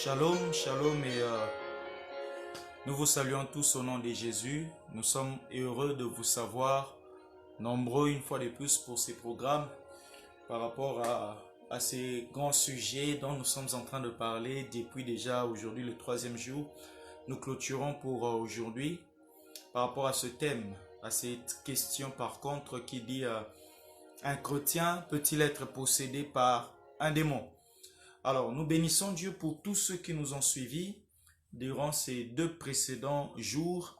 Shalom, shalom et nous vous saluons tous au nom de Jésus. Nous sommes heureux de vous savoir nombreux une fois de plus pour ces programmes par rapport à ces grands sujets dont nous sommes en train de parler depuis déjà aujourd'hui le 3e jour. Nous clôturons pour aujourd'hui par rapport à ce thème, à cette question par contre qui dit un chrétien peut-il être possédé par un démon? Alors, nous bénissons Dieu pour tous ceux qui nous ont suivis durant ces 2 précédents jours.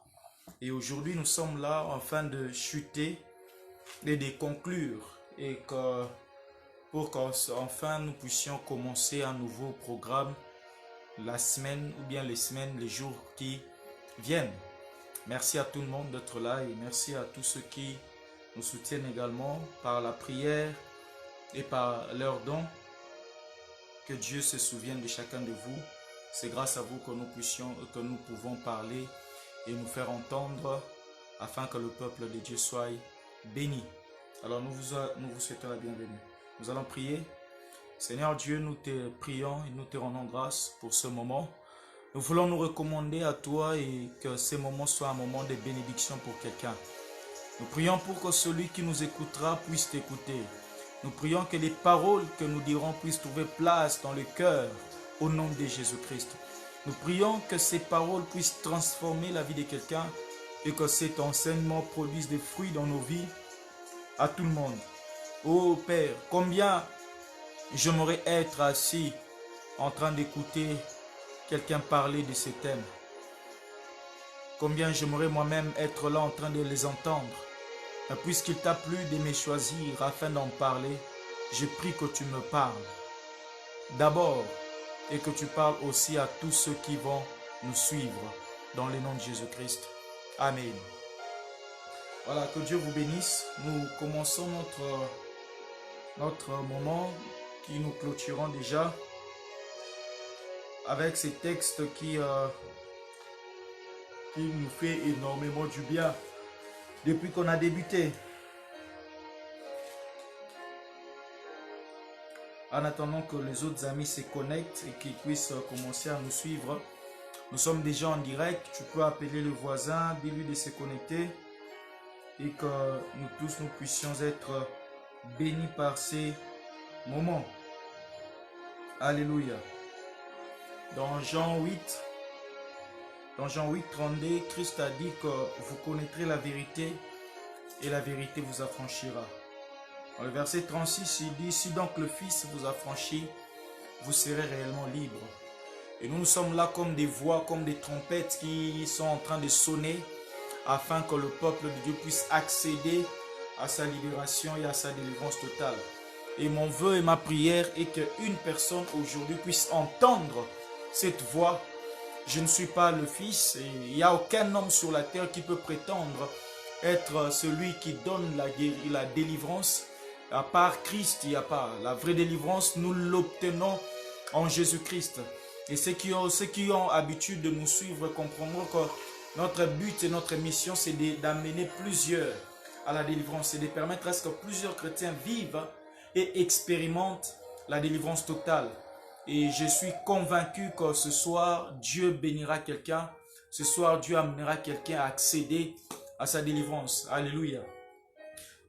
Et aujourd'hui, nous sommes là afin de chuter et de conclure. Et pour qu'enfin nous puissions commencer un nouveau programme la semaine ou bien les jours qui viennent. Merci à tout le monde d'être là et merci à tous ceux qui nous soutiennent également par la prière et par leurs dons. Que Dieu se souvienne de chacun de vous. C'est grâce à vous que nous pouvons parler et nous faire entendre afin que le peuple de Dieu soit béni. Alors nous vous souhaitons la bienvenue. Nous allons prier. Seigneur Dieu, nous te prions et nous te rendons grâce pour ce moment. Nous voulons nous recommander à toi et que ce moment soit un moment de bénédiction pour quelqu'un. Nous prions pour que celui qui nous écoutera puisse t'écouter. Nous prions que les paroles que nous dirons puissent trouver place dans le cœur au nom de Jésus-Christ. Nous prions que ces paroles puissent transformer la vie de quelqu'un et que cet enseignement produise des fruits dans nos vies à tout le monde. Oh Père, combien j'aimerais être assis en train d'écouter quelqu'un parler de ces thèmes. Combien j'aimerais moi-même être là en train de les entendre. Mais puisqu'il t'a plu de me choisir afin d'en parler, je prie que tu me parles d'abord et que tu parles aussi à tous ceux qui vont nous suivre dans le nom de Jésus-Christ. Amen. Voilà, que Dieu vous bénisse. Nous commençons notre moment qui nous clôturons déjà avec ces textes qui nous fait énormément du bien. Depuis qu'on a débuté. En attendant que les autres amis se connectent et qu'ils puissent commencer à nous suivre. Nous sommes déjà en direct. Tu peux appeler le voisin, dis-lui de se connecter. Et que nous tous nous puissions être bénis par ces moments. Alléluia. Dans Jean 8, 32, Christ a dit que vous connaîtrez la vérité et la vérité vous affranchira. Dans le verset 36, il dit, si donc le Fils vous affranchit, vous serez réellement libre. Et nous sommes là comme des voix, comme des trompettes qui sont en train de sonner afin que le peuple de Dieu puisse accéder à sa libération et à sa délivrance totale. Et mon vœu et ma prière est qu'une personne aujourd'hui puisse entendre cette voix. Je ne suis pas le Fils et il n'y a aucun homme sur la terre qui peut prétendre être celui qui donne la délivrance. À part Christ, il n'y a pas. La vraie délivrance, nous l'obtenons en Jésus-Christ. Et ceux qui ont l'habitude de nous suivre comprendront que notre but et notre mission, c'est d'amener plusieurs à la délivrance et de permettre à ce que plusieurs chrétiens vivent et expérimentent la délivrance totale. Et je suis convaincu que ce soir, Dieu bénira quelqu'un. Ce soir, Dieu amènera quelqu'un à accéder à sa délivrance. Alléluia.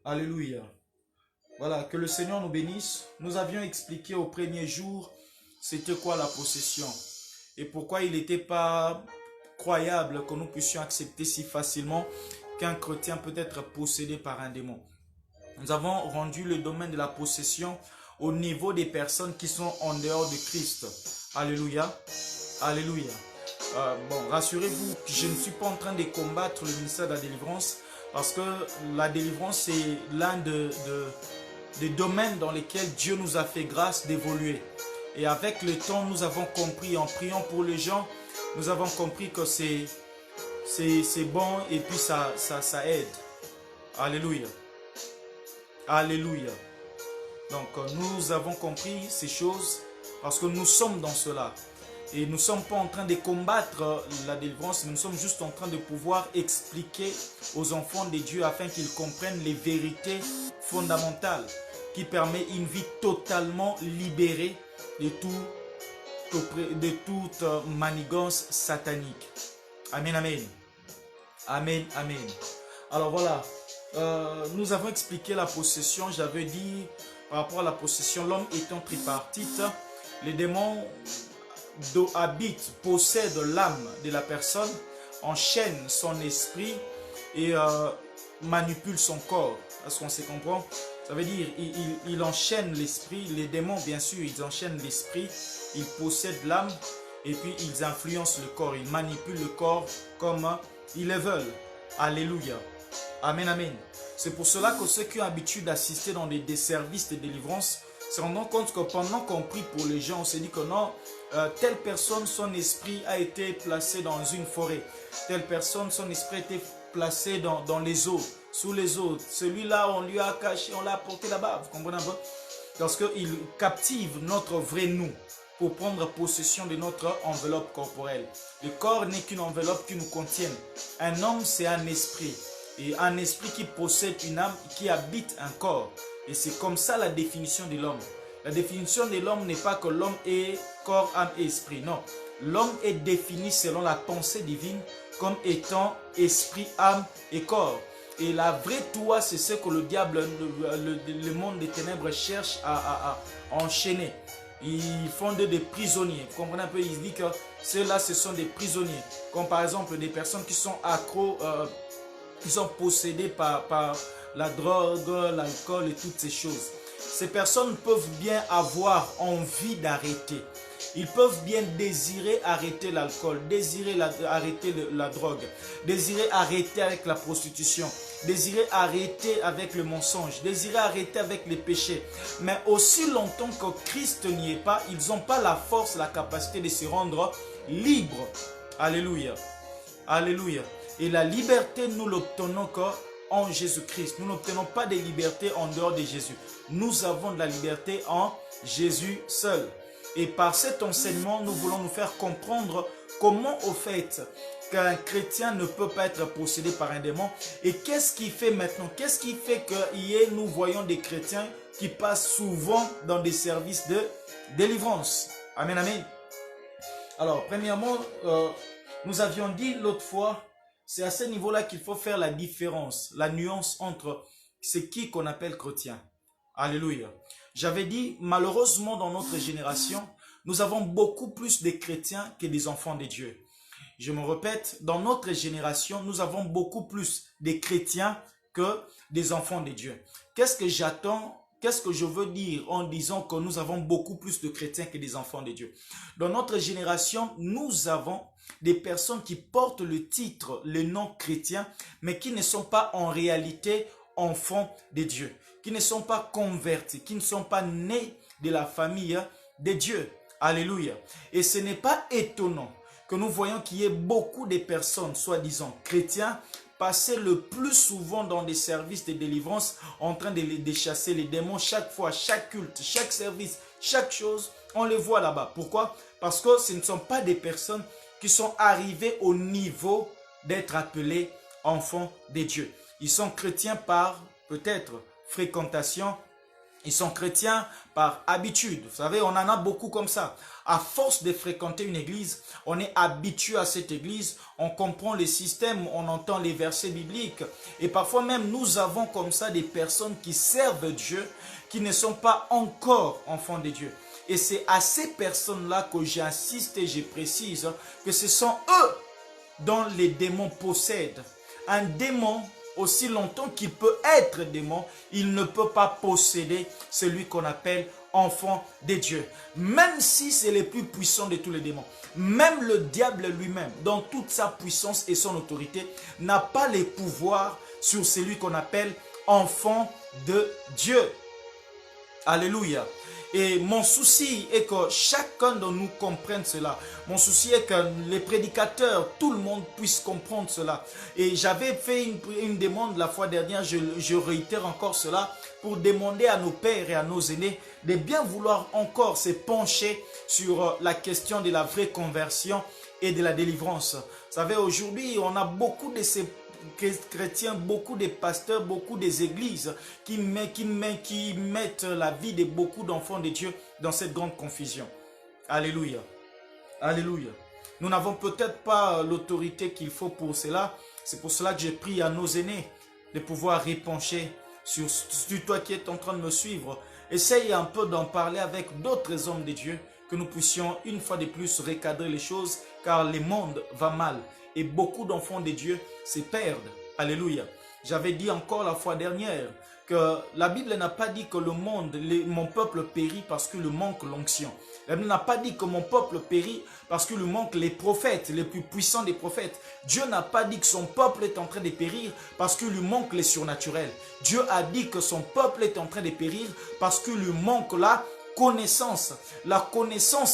Alléluia. Voilà, que le Seigneur nous bénisse. Nous avions expliqué au premier jour c'était quoi la possession. Et pourquoi il n'était pas croyable que nous puissions accepter si facilement qu'un chrétien peut être possédé par un démon. Nous avons rendu le domaine de la possession au niveau des personnes qui sont en dehors de Christ. Alléluia. Alléluia. Bon, rassurez-vous, je ne suis pas en train de combattre le ministère de la délivrance parce que la délivrance c'est l'un des domaines dans lesquels Dieu nous a fait grâce d'évoluer. Et avec le temps, nous avons compris, en priant pour les gens, nous avons compris que c'est bon et puis ça aide. Alléluia. Alléluia. Donc nous avons compris ces choses parce que nous sommes dans cela. Et nous ne sommes pas en train de combattre la délivrance, nous sommes juste en train de pouvoir expliquer aux enfants de Dieu afin qu'ils comprennent les vérités fondamentales qui permettent une vie totalement libérée de tout de toute manigance satanique. Amen, amen. Amen, amen. Alors voilà, nous avons expliqué la possession. J'avais dit par rapport à la possession, l'homme étant tripartite, les démons habitent, possèdent l'âme de la personne, enchaînent son esprit et manipulent son corps. Est-ce qu'on se comprend? Ça veut dire il enchaîne l'esprit. Les démons, bien sûr, ils enchaînent l'esprit, ils possèdent l'âme et puis ils influencent le corps. Ils manipulent le corps comme ils le veulent. Alléluia. Amen, amen. C'est pour cela que ceux qui ont l'habitude d'assister dans des services de délivrance se rendent compte que pendant qu'on prie pour les gens, on se dit que non, telle personne, son esprit a été placé dans une forêt. Telle personne, son esprit a été placé dans les eaux, sous les eaux. Celui-là, on lui a caché, on l'a apporté là-bas. Vous comprenez un peu? Parce qu'il captive notre vrai nous pour prendre possession de notre enveloppe corporelle. Le corps n'est qu'une enveloppe qui nous contienne. Un homme, c'est un esprit. Et un esprit qui possède une âme, qui habite un corps. Et c'est comme ça la définition de l'homme. La définition de l'homme n'est pas que l'homme est corps, âme et esprit. Non. L'homme est défini selon la pensée divine comme étant esprit, âme et corps. Et la vraie toi, c'est ce que le diable, le monde des ténèbres cherche à enchaîner. Ils font des prisonniers. Vous comprenez un peu? Ils disent que ceux-là, ce sont des prisonniers. Comme par exemple des personnes qui sont accros, qui sont possédées par la drogue, l'alcool et toutes ces choses. Ces personnes peuvent bien avoir envie d'arrêter. Ils peuvent bien désirer arrêter l'alcool, désirer arrêter la drogue, désirer arrêter avec la prostitution, désirer arrêter avec le mensonge, désirer arrêter avec les péchés. Mais aussi longtemps que Christ n'y est pas, ils n'ont pas la force, la capacité de se rendre libres. Alléluia. Alléluia. Et la liberté, nous l'obtenons qu'en Jésus-Christ. Nous n'obtenons pas de liberté en dehors de Jésus. Nous avons de la liberté en Jésus seul. Et par cet enseignement, nous voulons nous faire comprendre comment au fait qu'un chrétien ne peut pas être possédé par un démon. Et qu'est-ce qui fait maintenant? Qu'est-ce qui fait que nous voyons des chrétiens qui passent souvent dans des services de délivrance? Amen, amen. Alors, premièrement, nous avions dit l'autre fois, c'est à ce niveau-là qu'il faut faire la différence, la nuance entre ce qu'on appelle chrétien. Alléluia. J'avais dit, malheureusement, dans notre génération, nous avons beaucoup plus de chrétiens que des enfants de Dieu. Je me répète, dans notre génération, nous avons beaucoup plus de chrétiens que des enfants de Dieu. Qu'est-ce que j'attends? Qu'est-ce que je veux dire en disant que nous avons beaucoup plus de chrétiens que des enfants de Dieu? Dans notre génération, nous avons des personnes qui portent le titre, le nom chrétien, mais qui ne sont pas en réalité enfants de Dieu, qui ne sont pas convertis, qui ne sont pas nés de la famille de Dieu. Alléluia. Et ce n'est pas étonnant que nous voyons qu'il y ait beaucoup de personnes, soi-disant chrétiens, passer le plus souvent dans des services de délivrance en train de chasser les démons. Chaque fois, chaque culte, chaque service, chaque chose, on les voit là-bas. Pourquoi? Parce que ce ne sont pas des personnes qui sont arrivées au niveau d'être appelés enfants de Dieu. Ils sont chrétiens par peut-être fréquentation. Ils sont chrétiens par habitude. Vous savez, on en a beaucoup comme ça. À force de fréquenter une église, on est habitué à cette église, on comprend les systèmes, on entend les versets bibliques. Et parfois même, nous avons comme ça des personnes qui servent Dieu, qui ne sont pas encore enfants de Dieu. Et c'est à ces personnes-là que j'insiste et je précise que ce sont eux dont les démons possèdent. Un démon, aussi longtemps qu'il peut être démon, il ne peut pas posséder celui qu'on appelle enfant de Dieu. Même si c'est le plus puissant de tous les démons. Même le diable lui-même, dans toute sa puissance et son autorité, n'a pas les pouvoirs sur celui qu'on appelle enfant de Dieu. Alléluia. Et mon souci est que chacun de nous comprenne cela. Mon souci est que les prédicateurs, tout le monde puisse comprendre cela. Et j'avais fait une demande la fois dernière, je réitère encore cela, pour demander à nos pères et à nos aînés de bien vouloir encore se pencher sur la question de la vraie conversion et de la délivrance. Vous savez, aujourd'hui, on a beaucoup de ces chrétiens, beaucoup de pasteurs, beaucoup des églises qui mettent la vie de beaucoup d'enfants de Dieu dans cette grande confusion. Alléluia. Alléluia. Nous n'avons peut-être pas l'autorité qu'il faut pour cela. C'est pour cela que j'ai pris à nos aînés de pouvoir répencher sur toi qui es en train de me suivre. Essaye un peu d'en parler avec d'autres hommes de Dieu, que nous puissions une fois de plus recadrer les choses, car le monde va mal et beaucoup d'enfants de Dieu se perdent. Alléluia. J'avais dit encore la fois dernière que la Bible n'a pas dit que le monde, mon peuple périt parce que le manque l'onction. La Bible n'a pas dit que mon peuple périt parce que le manque les prophètes, les plus puissants des prophètes. Dieu n'a pas dit que son peuple est en train de périr parce que lui manque les surnaturels. Dieu a dit que son peuple est en train de périr parce que lui manque la connaissance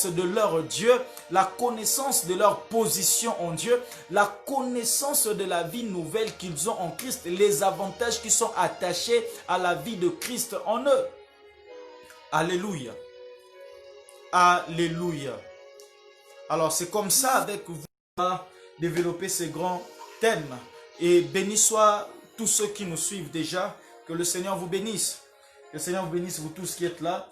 de leur Dieu, la connaissance de leur position en Dieu, la connaissance de la vie nouvelle qu'ils ont en Christ, les avantages qui sont attachés à la vie de Christ en eux. Alléluia. Alléluia. Alors c'est comme ça avec vous qu'on va développer ces grands thèmes. Et béni soit tous ceux qui nous suivent déjà. Que le Seigneur vous bénisse. Que le Seigneur vous bénisse, vous tous qui êtes là.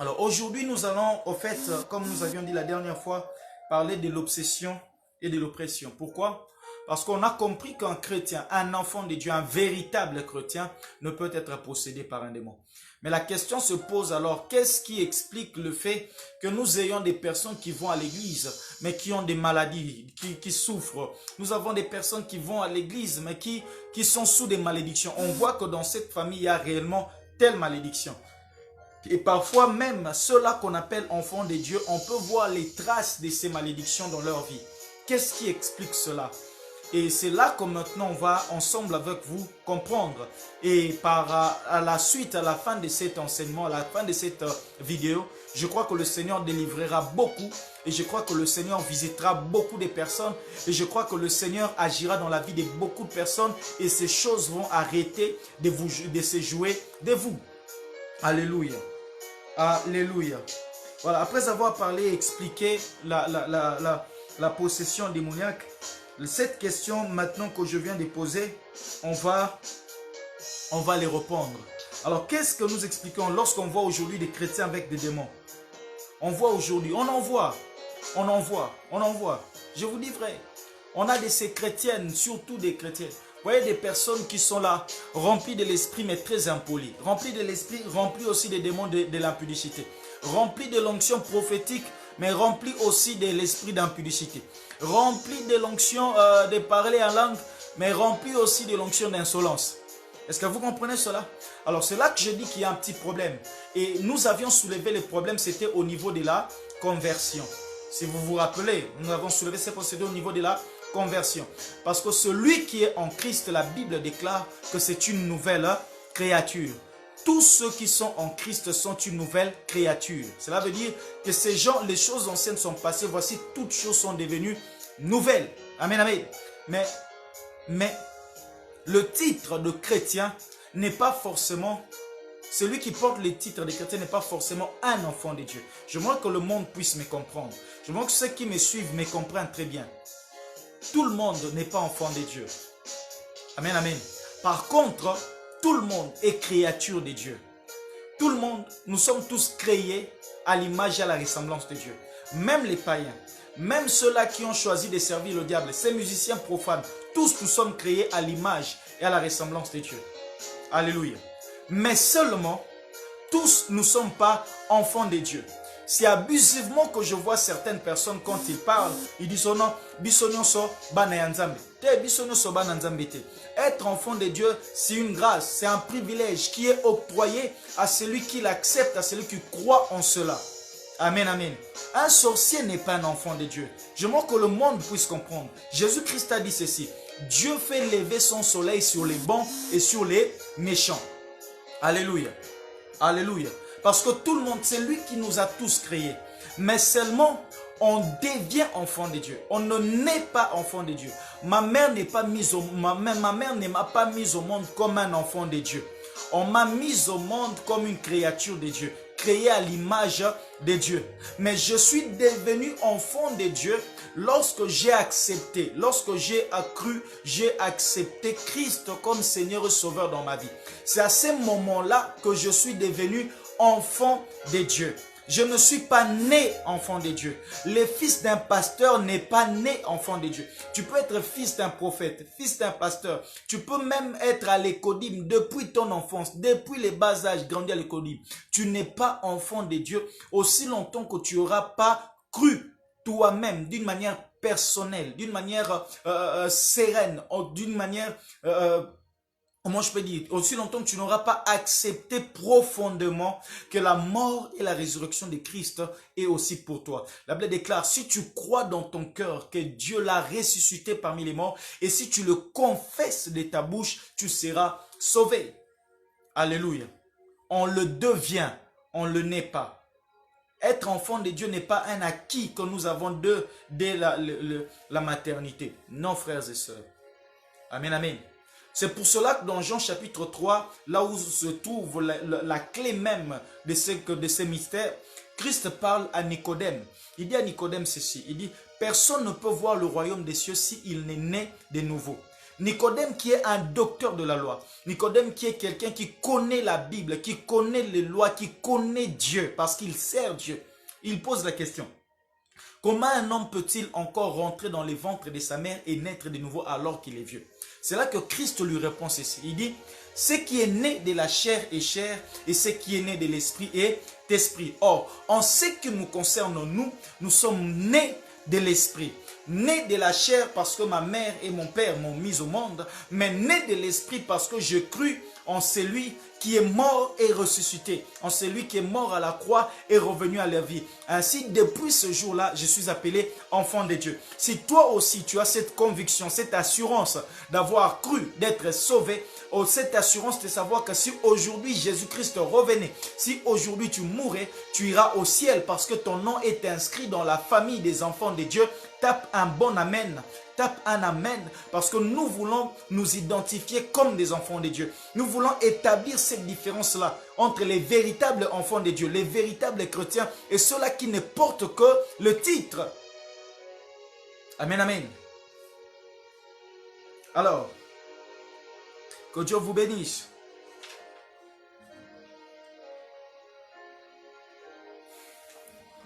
Alors aujourd'hui nous allons au fait, comme nous avions dit la dernière fois, parler de l'obsession et de l'oppression. Pourquoi? Parce qu'on a compris qu'un chrétien, un enfant de Dieu, un véritable chrétien ne peut être possédé par un démon. Mais la question se pose alors, qu'est-ce qui explique le fait que nous ayons des personnes qui vont à l'église, mais qui ont des maladies, qui souffrent? Nous avons des personnes qui vont à l'église, mais qui sont sous des malédictions. On voit que dans cette famille, il y a réellement telle malédiction. Et parfois même, ceux-là qu'on appelle enfants de Dieu, on peut voir les traces de ces malédictions dans leur vie. Qu'est-ce qui explique cela? Et c'est là que maintenant on va ensemble avec vous comprendre. Et à la suite, à la fin de cet enseignement, à la fin de cette vidéo, je crois que le Seigneur délivrera beaucoup. Et je crois que le Seigneur visitera beaucoup de personnes. Et je crois que le Seigneur agira dans la vie de beaucoup de personnes. Et ces choses vont arrêter de se jouer de vous. Alléluia. Alléluia. Voilà, après avoir parlé et expliqué la possession démoniaque, cette question maintenant que je viens de poser, on va les répondre. Alors, qu'est-ce que nous expliquons lorsqu'on voit aujourd'hui des chrétiens avec des démons? On voit aujourd'hui, on en voit. Je vous dis vrai, on a de ces chrétiennes, surtout des chrétiennes. Vous voyez des personnes qui sont là, remplies de l'esprit mais très impolies. Remplies de l'esprit, remplies aussi des démons de l'impudicité. Remplies de l'onction prophétique, mais remplies aussi de l'esprit d'impudicité. Remplies de l'onction de parler en langue, mais remplies aussi de l'onction d'insolence. Est-ce que vous comprenez cela? Alors c'est là que je dis qu'il y a un petit problème. Et nous avions soulevé le problème, c'était au niveau de la conversion. Si vous vous rappelez, nous avons soulevé ce procédé au niveau de la conversion. Parce que celui qui est en Christ, la Bible déclare que c'est une nouvelle créature. Tous ceux qui sont en Christ sont une nouvelle créature. Cela veut dire que ces gens, les choses anciennes sont passées, voici toutes choses sont devenues nouvelles. Amen, amen. Mais le titre de chrétien n'est pas forcément, celui qui porte le titre de chrétien n'est pas forcément un enfant de Dieu. Je veux que le monde puisse me comprendre. Je veux que ceux qui me suivent me comprennent très bien. Tout le monde n'est pas enfant de Dieu. Amen, amen. Par contre, tout le monde est créature de Dieu. Tout le monde, nous sommes tous créés à l'image et à la ressemblance de Dieu. Même les païens, même ceux-là qui ont choisi de servir le diable, ces musiciens profanes, tous nous sommes créés à l'image et à la ressemblance de Dieu. Alléluia. Mais seulement, tous ne sommes pas enfants de Dieu. C'est abusivement que je vois certaines personnes quand ils parlent, ils disent oh non, être enfant de Dieu, c'est une grâce, c'est un privilège qui est octroyé à celui qui l'accepte, à celui qui croit en cela. Amen, amen. Un sorcier n'est pas un enfant de Dieu. Je veux que le monde puisse comprendre. Jésus-Christ a dit ceci: Dieu fait lever son soleil sur les bons et sur les méchants. Alléluia. Alléluia. Parce que tout le monde, c'est lui qui nous a tous créés. Mais seulement, on devient enfant de Dieu. On ne naît pas enfant de Dieu. Ma mère ne m'a pas mise au monde comme un enfant de Dieu. On m'a mise au monde comme une créature de Dieu, créée à l'image de Dieu. Mais je suis devenu enfant de Dieu lorsque j'ai accepté, lorsque j'ai accru, j'ai accepté Christ comme Seigneur et Sauveur dans ma vie. C'est à ce moment-là que je suis devenu enfant de Dieu. Je ne suis pas né enfant de Dieu. Le fils d'un pasteur n'est pas né enfant de Dieu. Tu peux être fils d'un prophète, fils d'un pasteur. Tu peux même être à l'écodim depuis ton enfance, depuis les bas âges, grandi à l'écodim. Tu n'es pas enfant de Dieu aussi longtemps que tu n'auras pas cru toi-même d'une manière personnelle, d'une manière sereine, d'une manière... comment je peux dire, aussi longtemps que tu n'auras pas accepté profondément que la mort et la résurrection de Christ est aussi pour toi. La Bible déclare, si tu crois dans ton cœur que Dieu l'a ressuscité parmi les morts, et si tu le confesses de ta bouche, tu seras sauvé. Alléluia. On le devient, on ne le n'est pas. Être enfant de Dieu n'est pas un acquis que nous avons dès la maternité. Non, frères et sœurs. Amen, amen. C'est pour cela que dans Jean chapitre 3, là où se trouve la clé même de ces mystères, Christ parle à Nicodème. Il dit à Nicodème ceci, il dit, personne ne peut voir le royaume des cieux s'il n'est né de nouveau. Nicodème qui est un docteur de la loi, Nicodème qui est quelqu'un qui connaît la Bible, qui connaît les lois, qui connaît Dieu parce qu'il sert Dieu. Il pose la question, comment un homme peut-il encore rentrer dans les ventres de sa mère et naître de nouveau alors qu'il est vieux? C'est là que Christ lui répond ceci. Il dit, ce qui est né de la chair est chair et ce qui est né de l'esprit est esprit. Or, en ce qui nous concerne, nous sommes nés de l'esprit. Nés de la chair parce que ma mère et mon père m'ont mis au monde, mais nés de l'esprit parce que je crus en celui qui est mort et ressuscité, en celui qui est mort à la croix et revenu à la vie. Ainsi, depuis ce jour-là, je suis appelé enfant de Dieu. Si toi aussi, tu as cette conviction, cette assurance d'avoir cru, d'être sauvé, cette assurance de savoir que si aujourd'hui Jésus-Christ revenait, si aujourd'hui tu mourais, tu iras au ciel parce que ton nom est inscrit dans la famille des enfants de Dieu, tape un bon amen. Tape un amen parce que nous voulons nous identifier comme des enfants de Dieu. Nous voulons établir cette différence-là entre les véritables enfants de Dieu, les véritables chrétiens et ceux-là qui ne portent que le titre. Amen, amen. Alors, que Dieu vous bénisse.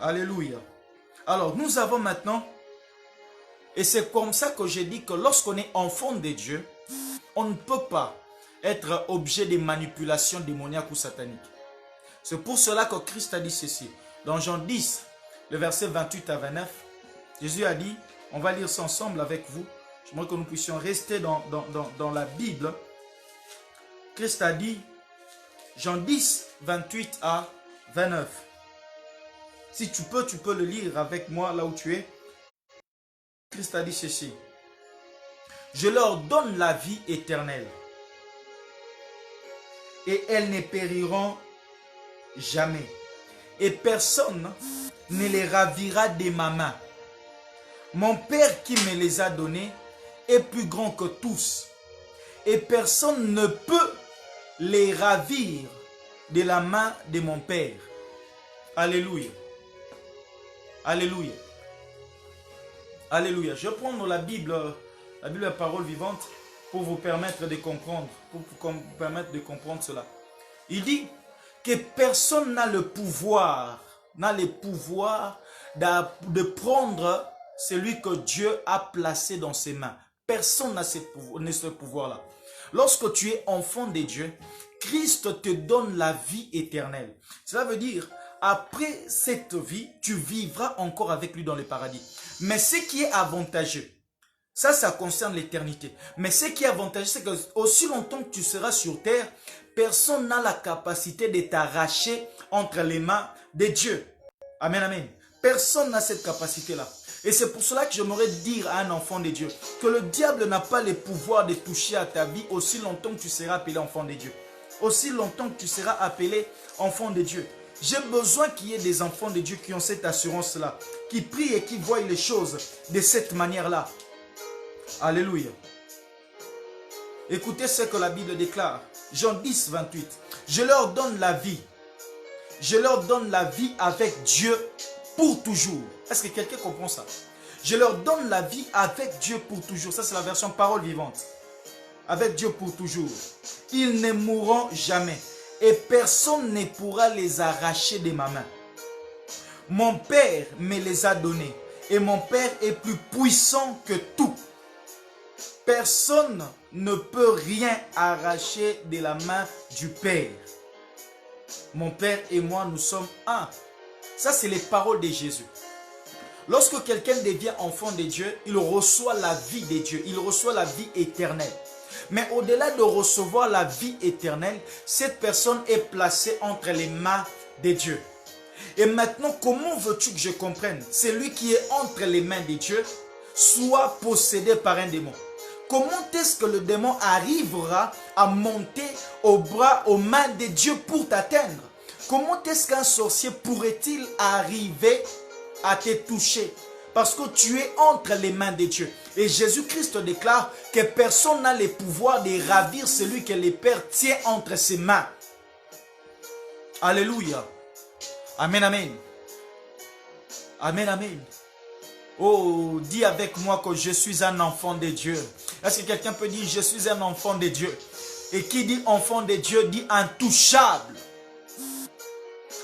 Alléluia. Alors, nous avons maintenant... Et c'est comme ça que j'ai dit que lorsqu'on est enfant de Dieu, on ne peut pas être objet de manipulations démoniaques ou sataniques. C'est pour cela que Christ a dit ceci. Dans Jean 10, le verset 28 à 29, Jésus a dit, on va lire ça ensemble avec vous. J'aimerais que nous puissions rester dans la Bible. Christ a dit, Jean 10, 28 à 29. Si tu peux le lire avec moi là où tu es. Christ a dit ceci, je leur donne la vie éternelle et elles ne périront jamais et personne ne les ravira de ma main. Mon Père qui me les a donnés est plus grand que tous et personne ne peut les ravir de la main de mon Père. Alléluia. Alléluia. Alléluia. Je vais prendre la Bible parole vivante pour vous permettre de comprendre, cela. Il dit que personne n'a le pouvoir, de prendre celui que Dieu a placé dans ses mains. Personne n'a ce pouvoir-là. Lorsque tu es enfant de Dieu, Christ te donne la vie éternelle. Cela veut dire, après cette vie, tu vivras encore avec lui dans le paradis. Mais ce qui est avantageux, ça concerne l'éternité. Mais ce qui est avantageux, c'est que aussi longtemps que tu seras sur terre, personne n'a la capacité de t'arracher entre les mains de Dieu. Amen, amen. Personne n'a cette capacité-là. Et c'est pour cela que j'aimerais dire à un enfant de Dieu que le diable n'a pas le pouvoir de toucher à ta vie aussi longtemps que tu seras appelé enfant de Dieu. Aussi longtemps que tu seras appelé enfant de Dieu. J'ai besoin qu'il y ait des enfants de Dieu qui ont cette assurance-là, qui prient et qui voient les choses de cette manière-là. Alléluia. Écoutez ce que la Bible déclare. Jean 10, 28. Je leur donne la vie. Je leur donne la vie avec Dieu pour toujours. Est-ce que quelqu'un comprend ça? Je leur donne la vie avec Dieu pour toujours. Ça, c'est la version parole vivante. Avec Dieu pour toujours. Ils ne mourront jamais. Et personne ne pourra les arracher de ma main. Mon Père me les a donnés. Et mon Père est plus puissant que tout. Personne ne peut rien arracher de la main du Père. Mon Père et moi, nous sommes un. Ça, c'est les paroles de Jésus. Lorsque quelqu'un devient enfant de Dieu, il reçoit la vie de Dieu. Il reçoit la vie éternelle. Mais au-delà de recevoir la vie éternelle, cette personne est placée entre les mains de Dieu. Et maintenant, comment veux-tu que je comprenne? Celui qui est entre les mains de Dieu soit possédé par un démon. Comment est-ce que le démon arrivera à monter aux mains de Dieu pour t'atteindre? Comment est-ce qu'un sorcier pourrait-il arriver à te toucher? Parce que tu es entre les mains de Dieu. Et Jésus-Christ déclare que personne n'a le pouvoir de ravir celui que le Père tient entre ses mains. Alléluia. Amen, amen. Amen, amen. Oh, dis avec moi que je suis un enfant de Dieu. Est-ce que quelqu'un peut dire je suis un enfant de Dieu? Et qui dit enfant de Dieu dit intouchable.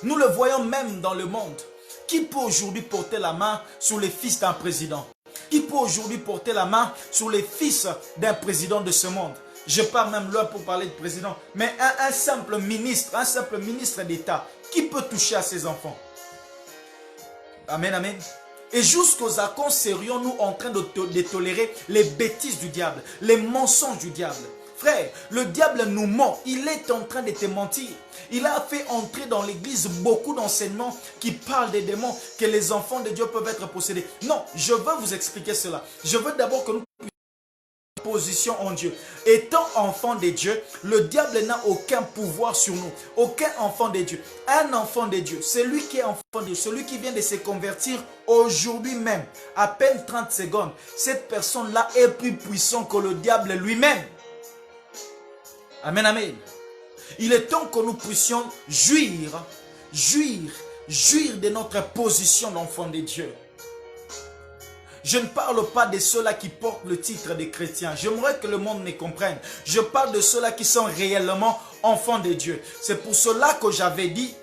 Nous le voyons même dans le monde. Qui peut aujourd'hui porter la main sur les fils d'un président? Qui peut aujourd'hui porter la main sur les fils d'un président de ce monde? Je parle même là pour parler de président. Mais un simple ministre d'État, qui peut toucher à ses enfants? Amen, amen. Et jusqu'aux quand serions-nous en train de tolérer les bêtises du diable, les mensonges du diable? Frère, le diable nous ment. Il est en train de te mentir. Il a fait entrer dans l'église beaucoup d'enseignements qui parlent des démons, que les enfants de Dieu peuvent être possédés. Non, je veux vous expliquer cela. Je veux d'abord que nous position en Dieu. Étant enfant de Dieu, le diable n'a aucun pouvoir sur nous. Aucun enfant de Dieu. Un enfant de Dieu, celui qui est enfant de Dieu, celui qui vient de se convertir aujourd'hui même, à peine 30 secondes, cette personne-là est plus puissante que le diable lui-même. Amen, amen. Il est temps que nous puissions jouir de notre position d'enfant de Dieu. Je ne parle pas de ceux-là qui portent le titre de chrétien. J'aimerais que le monde me comprenne. Je parle de ceux-là qui sont réellement enfants de Dieu. C'est pour cela que j'avais dit,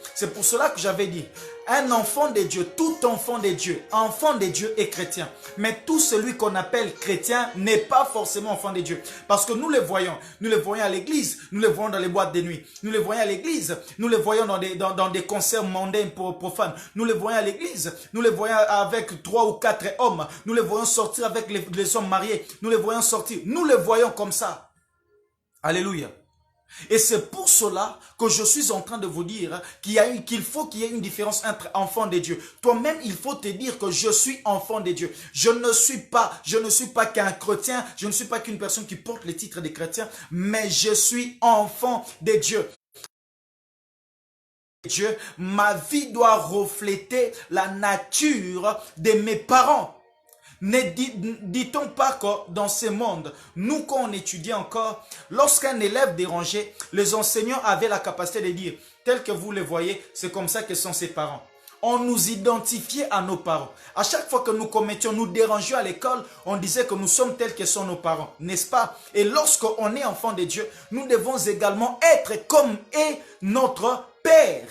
un enfant de Dieu, tout enfant de Dieu est chrétien. Mais tout celui qu'on appelle chrétien n'est pas forcément enfant de Dieu. Parce que nous les voyons à l'église, nous les voyons dans les boîtes de nuit, nous les voyons à l'église, nous les voyons dans des concerts mondains profanes, nous les voyons à l'église, nous les voyons avec 3 ou 4 hommes, nous les voyons sortir avec les hommes mariés, nous les voyons sortir, nous les voyons comme ça. Alléluia. Et c'est pour cela que je suis en train de vous dire qu'il faut qu'il y ait une différence entre enfant de Dieu. Toi-même, il faut te dire que je suis enfant de Dieu. Je ne suis pas qu'un chrétien, je ne suis pas qu'une personne qui porte le titre de chrétien, mais je suis enfant de Dieu. Dieu, ma vie doit refléter la nature de mes parents. Ne dit-on pas que dans ce monde, nous quand on étudie encore, lorsqu'un élève dérangeait, les enseignants avaient la capacité de dire, tel que vous le voyez, c'est comme ça que sont ses parents. On nous identifiait à nos parents. À chaque fois que nous commettions, nous dérangions à l'école, on disait que nous sommes tels que sont nos parents, n'est-ce pas? Et lorsqu'on est enfant de Dieu, nous devons également être comme est notre Père.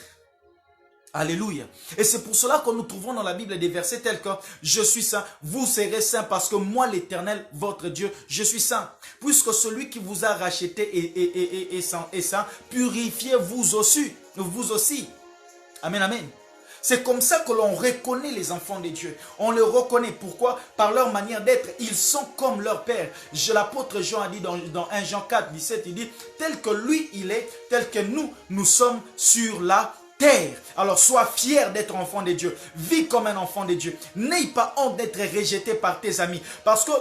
Alléluia. Et c'est pour cela que nous trouvons dans la Bible des versets tels que je suis saint, vous serez saint parce que moi l'Éternel, votre Dieu, je suis saint. Puisque celui qui vous a racheté est saint, purifiez-vous aussi. Amen, amen. C'est comme ça que l'on reconnaît les enfants de Dieu. On les reconnaît. Pourquoi? Par leur manière d'être. Ils sont comme leur Père. L'apôtre Jean a dit dans 1 Jean 4, 17, il dit, tel que lui il est, tel que nous sommes sur la terre. Alors sois fier d'être enfant de Dieu. Vis comme un enfant de Dieu. N'aie pas honte d'être rejeté par tes amis. Parce que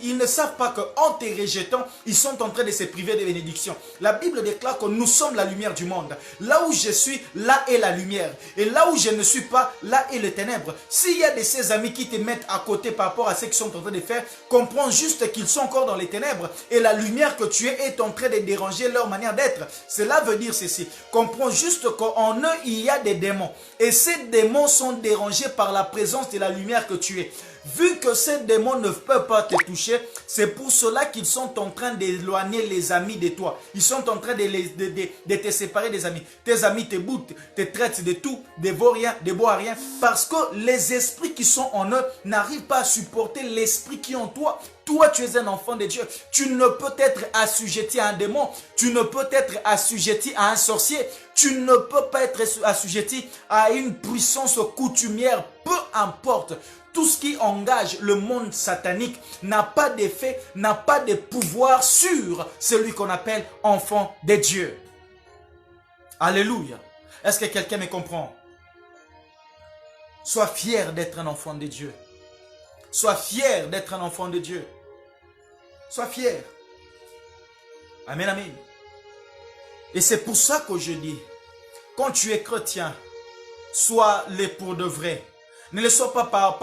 ils ne savent pas qu'en te rejetant, ils sont en train de se priver de bénédictions. La Bible déclare que nous sommes la lumière du monde. Là où je suis, là est la lumière. Et là où je ne suis pas, là est le ténèbre. S'il y a de ces amis qui te mettent à côté par rapport à ce qu'ils sont en train de faire, comprends juste qu'ils sont encore dans les ténèbres. Et la lumière que tu es est en train de déranger leur manière d'être. Cela veut dire ceci. Comprends juste qu'en eux, il y a des démons. Et ces démons sont dérangés par la présence de la lumière que tu es. Vu que ces démons ne peuvent pas te toucher, c'est pour cela qu'ils sont en train d'éloigner les amis de toi. Ils sont en train de te séparer des amis. Tes amis te boutent, te traitent de tout, de bois rien. Parce que les esprits qui sont en eux n'arrivent pas à supporter l'esprit qui est en toi. Toi, tu es un enfant de Dieu. Tu ne peux être assujetti à un démon. Tu ne peux être assujetti à un sorcier. Tu ne peux pas être assujetti à une puissance coutumière. Peu importe. Tout ce qui engage le monde satanique n'a pas d'effet, n'a pas de pouvoir sur celui qu'on appelle enfant de Dieu. Alléluia. Est-ce que quelqu'un me comprend? Sois fier d'être un enfant de Dieu. Sois fier d'être un enfant de Dieu. Sois fier. Amen, amen. Et c'est pour ça que je dis, quand tu es chrétien, sois-le pour de vrai. Ne le sois pas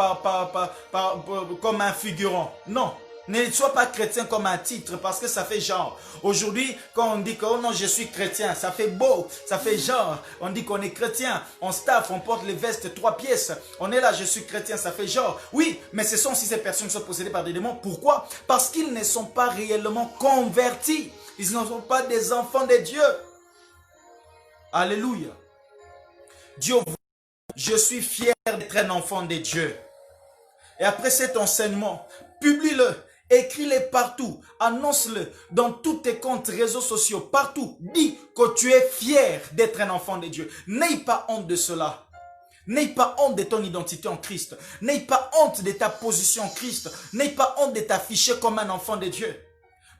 comme un figurant. Non. Ne sois pas chrétien comme un titre parce que ça fait genre. Aujourd'hui, quand on dit que oh non, je suis chrétien, ça fait beau, ça fait genre. On dit qu'on est chrétien, on staff, on porte les vestes 3 pièces. On est là, je suis chrétien, ça fait genre. Oui, mais ce sont aussi ces personnes qui sont possédées par des démons. Pourquoi? Parce qu'ils ne sont pas réellement convertis. Ils ne sont pas des enfants de Dieu. Alléluia. Dieu, je suis fier d'être un enfant de Dieu. Et après cet enseignement, publie-le, écris-le partout, annonce-le dans tous tes comptes réseaux sociaux, partout. Dis que tu es fier d'être un enfant de Dieu. N'aie pas honte de cela. N'aie pas honte de ton identité en Christ. N'aie pas honte de ta position en Christ. N'aie pas honte de t'afficher comme un enfant de Dieu.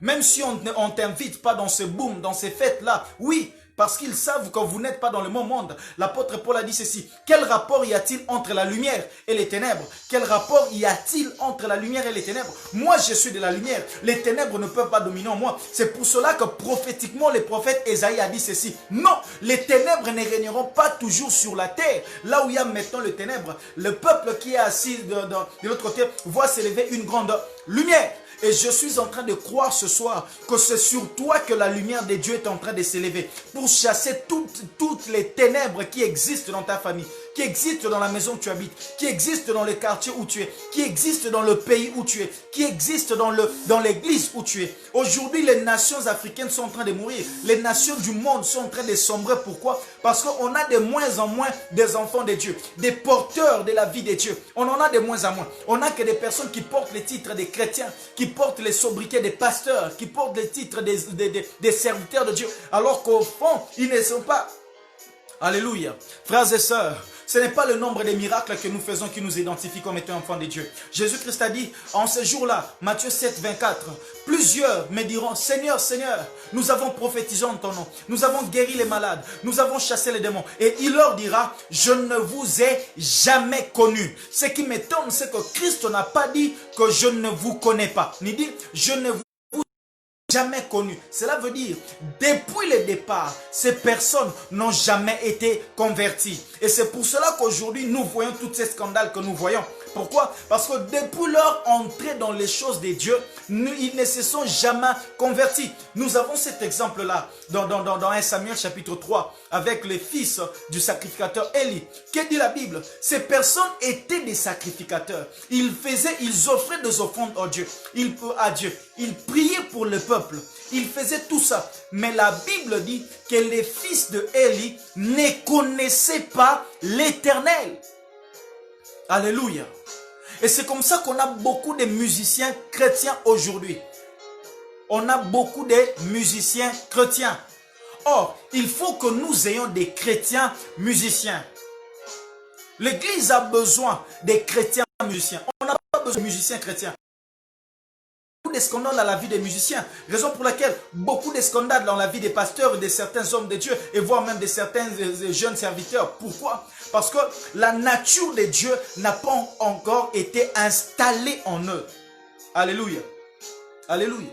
Même si on ne t'invite pas dans ce boom, dans ces fêtes-là, oui, parce qu'ils savent que vous n'êtes pas dans le bon monde. L'apôtre Paul a dit ceci. Quel rapport y a-t-il entre la lumière et les ténèbres? Quel rapport y a-t-il entre la lumière et les ténèbres? Moi, je suis de la lumière. Les ténèbres ne peuvent pas dominer en moi. C'est pour cela que prophétiquement, le prophète Ésaïe a dit ceci. Non, les ténèbres ne régneront pas toujours sur la terre. Là où il y a maintenant les ténèbres, le peuple qui est assis de l'autre côté voit s'élever une grande lumière. Et je suis en train de croire ce soir que c'est sur toi que la lumière de Dieu est en train de s'élever pour chasser toutes les ténèbres qui existent dans ta famille, qui existent dans la maison où tu habites, qui existent dans le quartier où tu es, qui existent dans le pays où tu es, qui existent dans l'église où tu es. Aujourd'hui, les nations africaines sont en train de mourir. Les nations du monde sont en train de sombrer. Pourquoi? Parce qu'on a de moins en moins des enfants de Dieu, des porteurs de la vie de Dieu. On en a de moins en moins. On n'a que des personnes qui portent les titres des chrétiens, qui portent les sobriquets des pasteurs, qui portent les titres des serviteurs de Dieu, alors qu'au fond, ils ne sont pas. Alléluia. Frères et sœurs, ce n'est pas le nombre des miracles que nous faisons qui nous identifie comme étant enfants de Dieu. Jésus-Christ a dit en ce jour-là, Matthieu 7, 24, plusieurs me diront, Seigneur, Seigneur, nous avons prophétisé en ton nom, nous avons guéri les malades, nous avons chassé les démons. Et il leur dira, je ne vous ai jamais connus. Ce qui m'étonne, c'est que Christ n'a pas dit que je ne vous connais pas. Il dit, je ne vous jamais connu. Cela veut dire, depuis le départ, ces personnes n'ont jamais été converties. Et c'est pour cela qu'aujourd'hui, nous voyons tous ces scandales que nous voyons. Pourquoi? Parce que depuis leur entrée dans les choses de Dieu, ils ne se sont jamais convertis. Nous avons cet exemple-là dans 1 Samuel chapitre 3 avec les fils du sacrificateur Élie. Que dit la Bible? Ces personnes étaient des sacrificateurs. Ils offraient des offrandes à Dieu. Ils priaient pour le peuple. Ils faisaient tout ça. Mais la Bible dit que les fils de Élie ne connaissaient pas l'Éternel. Alléluia. Et c'est comme ça qu'on a beaucoup de musiciens chrétiens aujourd'hui. On a beaucoup de musiciens chrétiens. Or, il faut que nous ayons des chrétiens musiciens. L'Église a besoin des chrétiens musiciens. On n'a pas besoin de musiciens chrétiens. Beaucoup de scandales dans la vie des musiciens. Raison pour laquelle beaucoup de scandales dans la vie des pasteurs et de certains hommes de Dieu et voire même de certains jeunes serviteurs. Pourquoi? Parce que la nature de Dieu n'a pas encore été installée en eux. Alléluia. Alléluia.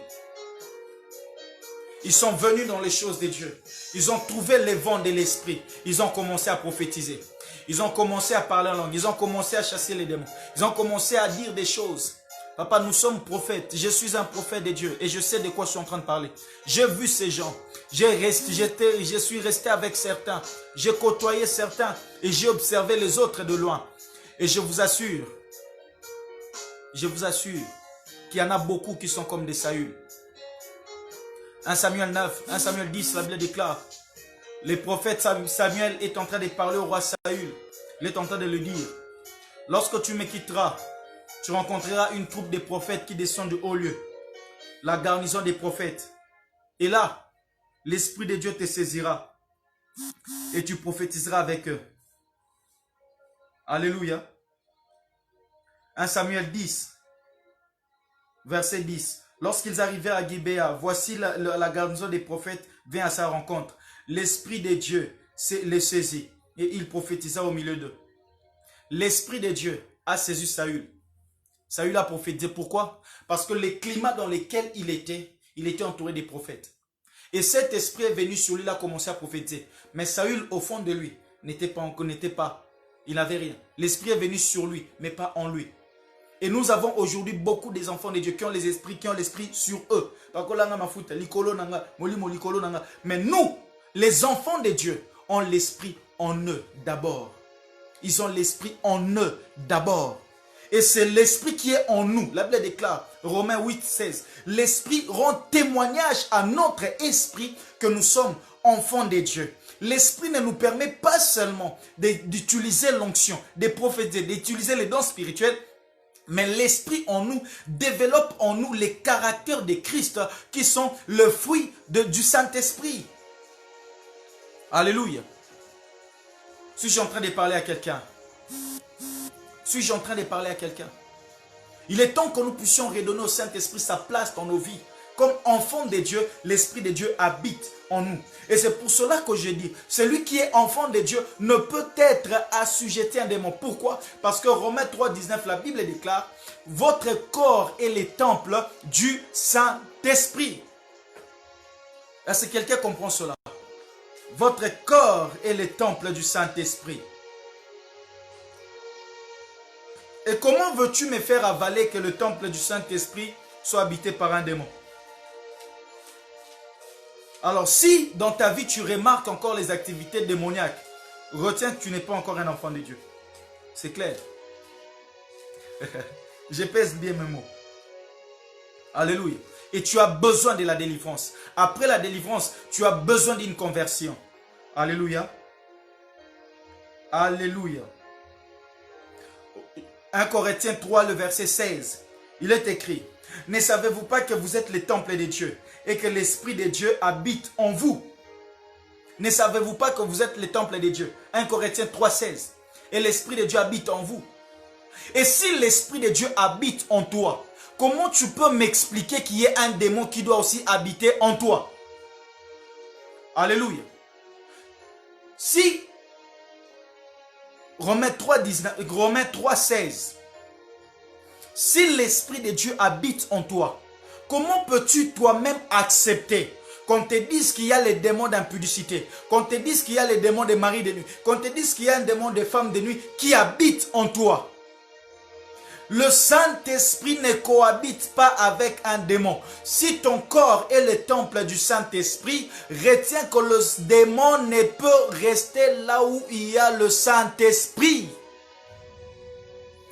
Ils sont venus dans les choses de Dieu. Ils ont trouvé les vents de l'esprit. Ils ont commencé à prophétiser. Ils ont commencé à parler en langue. Ils ont commencé à chasser les démons. Ils ont commencé à dire des choses. Papa, nous sommes prophètes. Je suis un prophète de Dieu et je sais de quoi je suis en train de parler. J'ai vu ces gens. Je suis resté avec certains. J'ai côtoyé certains et j'ai observé les autres de loin. Et je vous assure je vous assure qu'il y en a beaucoup qui sont comme des Saül. 1 Samuel 9, 1 Samuel 10, la Bible déclare, le prophète Samuel est en train de parler au roi Saül. Il est en train de le dire, lorsque tu me quitteras, tu rencontreras une troupe de prophètes qui descendent du haut lieu, la garnison des prophètes. Et là, l'Esprit de Dieu te saisira et tu prophétiseras avec eux. Alléluia. 1 Samuel 10, verset 10. Lorsqu'ils arrivèrent à Gibéa, voici la garnison des prophètes vint à sa rencontre. L'Esprit de Dieu les saisit et il prophétisa au milieu d'eux. L'Esprit de Dieu a saisi Saül. Saül a prophétisé. Pourquoi? Parce que le climat dans lequel il était entouré des prophètes. Et cet esprit est venu sur lui, il a commencé à prophétiser. Mais Saül, au fond de lui, il n'avait rien. L'esprit est venu sur lui, mais pas en lui. Et nous avons aujourd'hui beaucoup des enfants de Dieu qui ont l'esprit sur eux. Mais nous, les enfants de Dieu, ont l'esprit en eux d'abord. Ils ont l'esprit en eux d'abord. Et c'est l'esprit qui est en nous. La Bible déclare, Romains 8, 16. L'esprit rend témoignage à notre esprit que nous sommes enfants de Dieu. L'esprit ne nous permet pas seulement d'utiliser l'onction, de prophétiser, d'utiliser les dons spirituels, mais l'esprit en nous développe en nous les caractères de Christ qui sont le fruit du Saint-Esprit. Alléluia. Suis-je en train de parler à quelqu'un? Suis-je en train de parler à quelqu'un? Il est temps que nous puissions redonner au Saint-Esprit sa place dans nos vies. Comme enfant de Dieu, l'Esprit de Dieu habite en nous. Et c'est pour cela que je dis, celui qui est enfant de Dieu ne peut être assujetti à un démon. Pourquoi? Parce que Romains 3, 19, la Bible déclare, votre corps est le temple du Saint-Esprit. Est-ce que quelqu'un comprend cela? Votre corps est le temple du Saint-Esprit. Et comment veux-tu me faire avaler que le temple du Saint-Esprit soit habité par un démon? Alors si dans ta vie tu remarques encore les activités démoniaques, retiens que tu n'es pas encore un enfant de Dieu. C'est clair. Je pèse bien mes mots. Alléluia. Et tu as besoin de la délivrance. Après la délivrance, tu as besoin d'une conversion. Alléluia. Alléluia. 1 Corinthiens 3, le verset 16. Il est écrit, ne savez-vous pas que vous êtes le temple de Dieu et que l'Esprit de Dieu habite en vous? Ne savez-vous pas que vous êtes le temple de Dieu? 1 Corinthiens 3, 16. Et l'Esprit de Dieu habite en vous. Et si l'Esprit de Dieu habite en toi, comment tu peux m'expliquer qu'il y ait un démon qui doit aussi habiter en toi? Alléluia. Si Romains 3, 16. Si l'Esprit de Dieu habite en toi, comment peux-tu toi-même accepter qu'on te dise qu'il y a les démons d'impudicité, qu'on te dise qu'il y a les démons de mari de nuit, qu'on te dise qu'il y a un démon de femme de nuit qui habite en toi? Le Saint-Esprit ne cohabite pas avec un démon. Si ton corps est le temple du Saint-Esprit, retiens que le démon ne peut rester là où il y a le Saint-Esprit.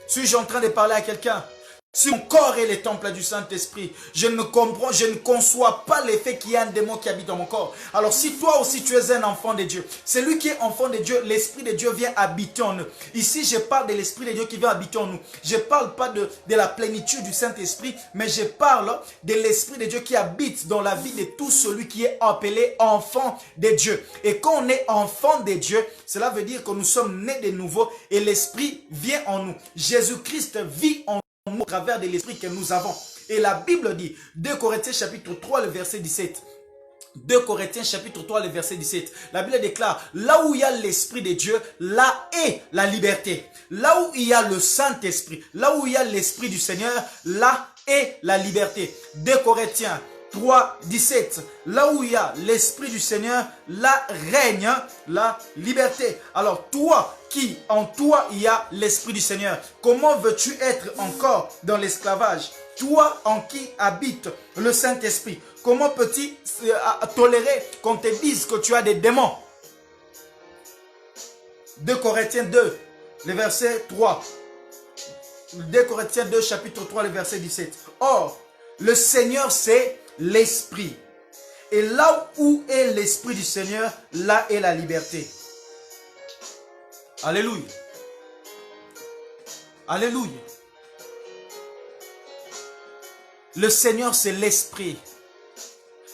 Suis-je en train de parler à quelqu'un? Si mon corps est le temple du Saint-Esprit, je ne conçois pas l'effet qu'il y a un démon qui habite dans mon corps. Alors si toi aussi tu es un enfant de Dieu, celui qui est enfant de Dieu, l'Esprit de Dieu vient habiter en nous. Ici je parle de l'Esprit de Dieu qui vient habiter en nous. Je ne parle pas de la plénitude du Saint-Esprit, mais je parle de l'Esprit de Dieu qui habite dans la vie de tout celui qui est appelé enfant de Dieu. Et quand on est enfant de Dieu, cela veut dire que nous sommes nés de nouveau et l'Esprit vient en nous. Jésus-Christ vit en nous au travers de l'esprit que nous avons. Et la Bible dit, 2 Corinthiens chapitre 3, le verset 17. 2 Corinthiens chapitre 3, le verset 17. La Bible déclare, là où il y a l'Esprit de Dieu, là est la liberté. Là où il y a le Saint-Esprit, là où il y a l'Esprit du Seigneur, là est la liberté. 2 Corinthiens 3, 17. Là où il y a l'Esprit du Seigneur, là règne la liberté. Alors toi, qui en toi il y a l'Esprit du Seigneur, comment veux-tu être encore dans l'esclavage? Toi en qui habite le Saint-Esprit, comment peux-tu tolérer qu'on te dise que tu as des démons? 2 Corinthiens 2, le verset 3. 2 Corinthiens 2, chapitre 3, le verset 17. Or, le Seigneur, c'est l'Esprit. Et là où est l'Esprit du Seigneur, là est la liberté. Alléluia. Alléluia. Le Seigneur, c'est l'Esprit.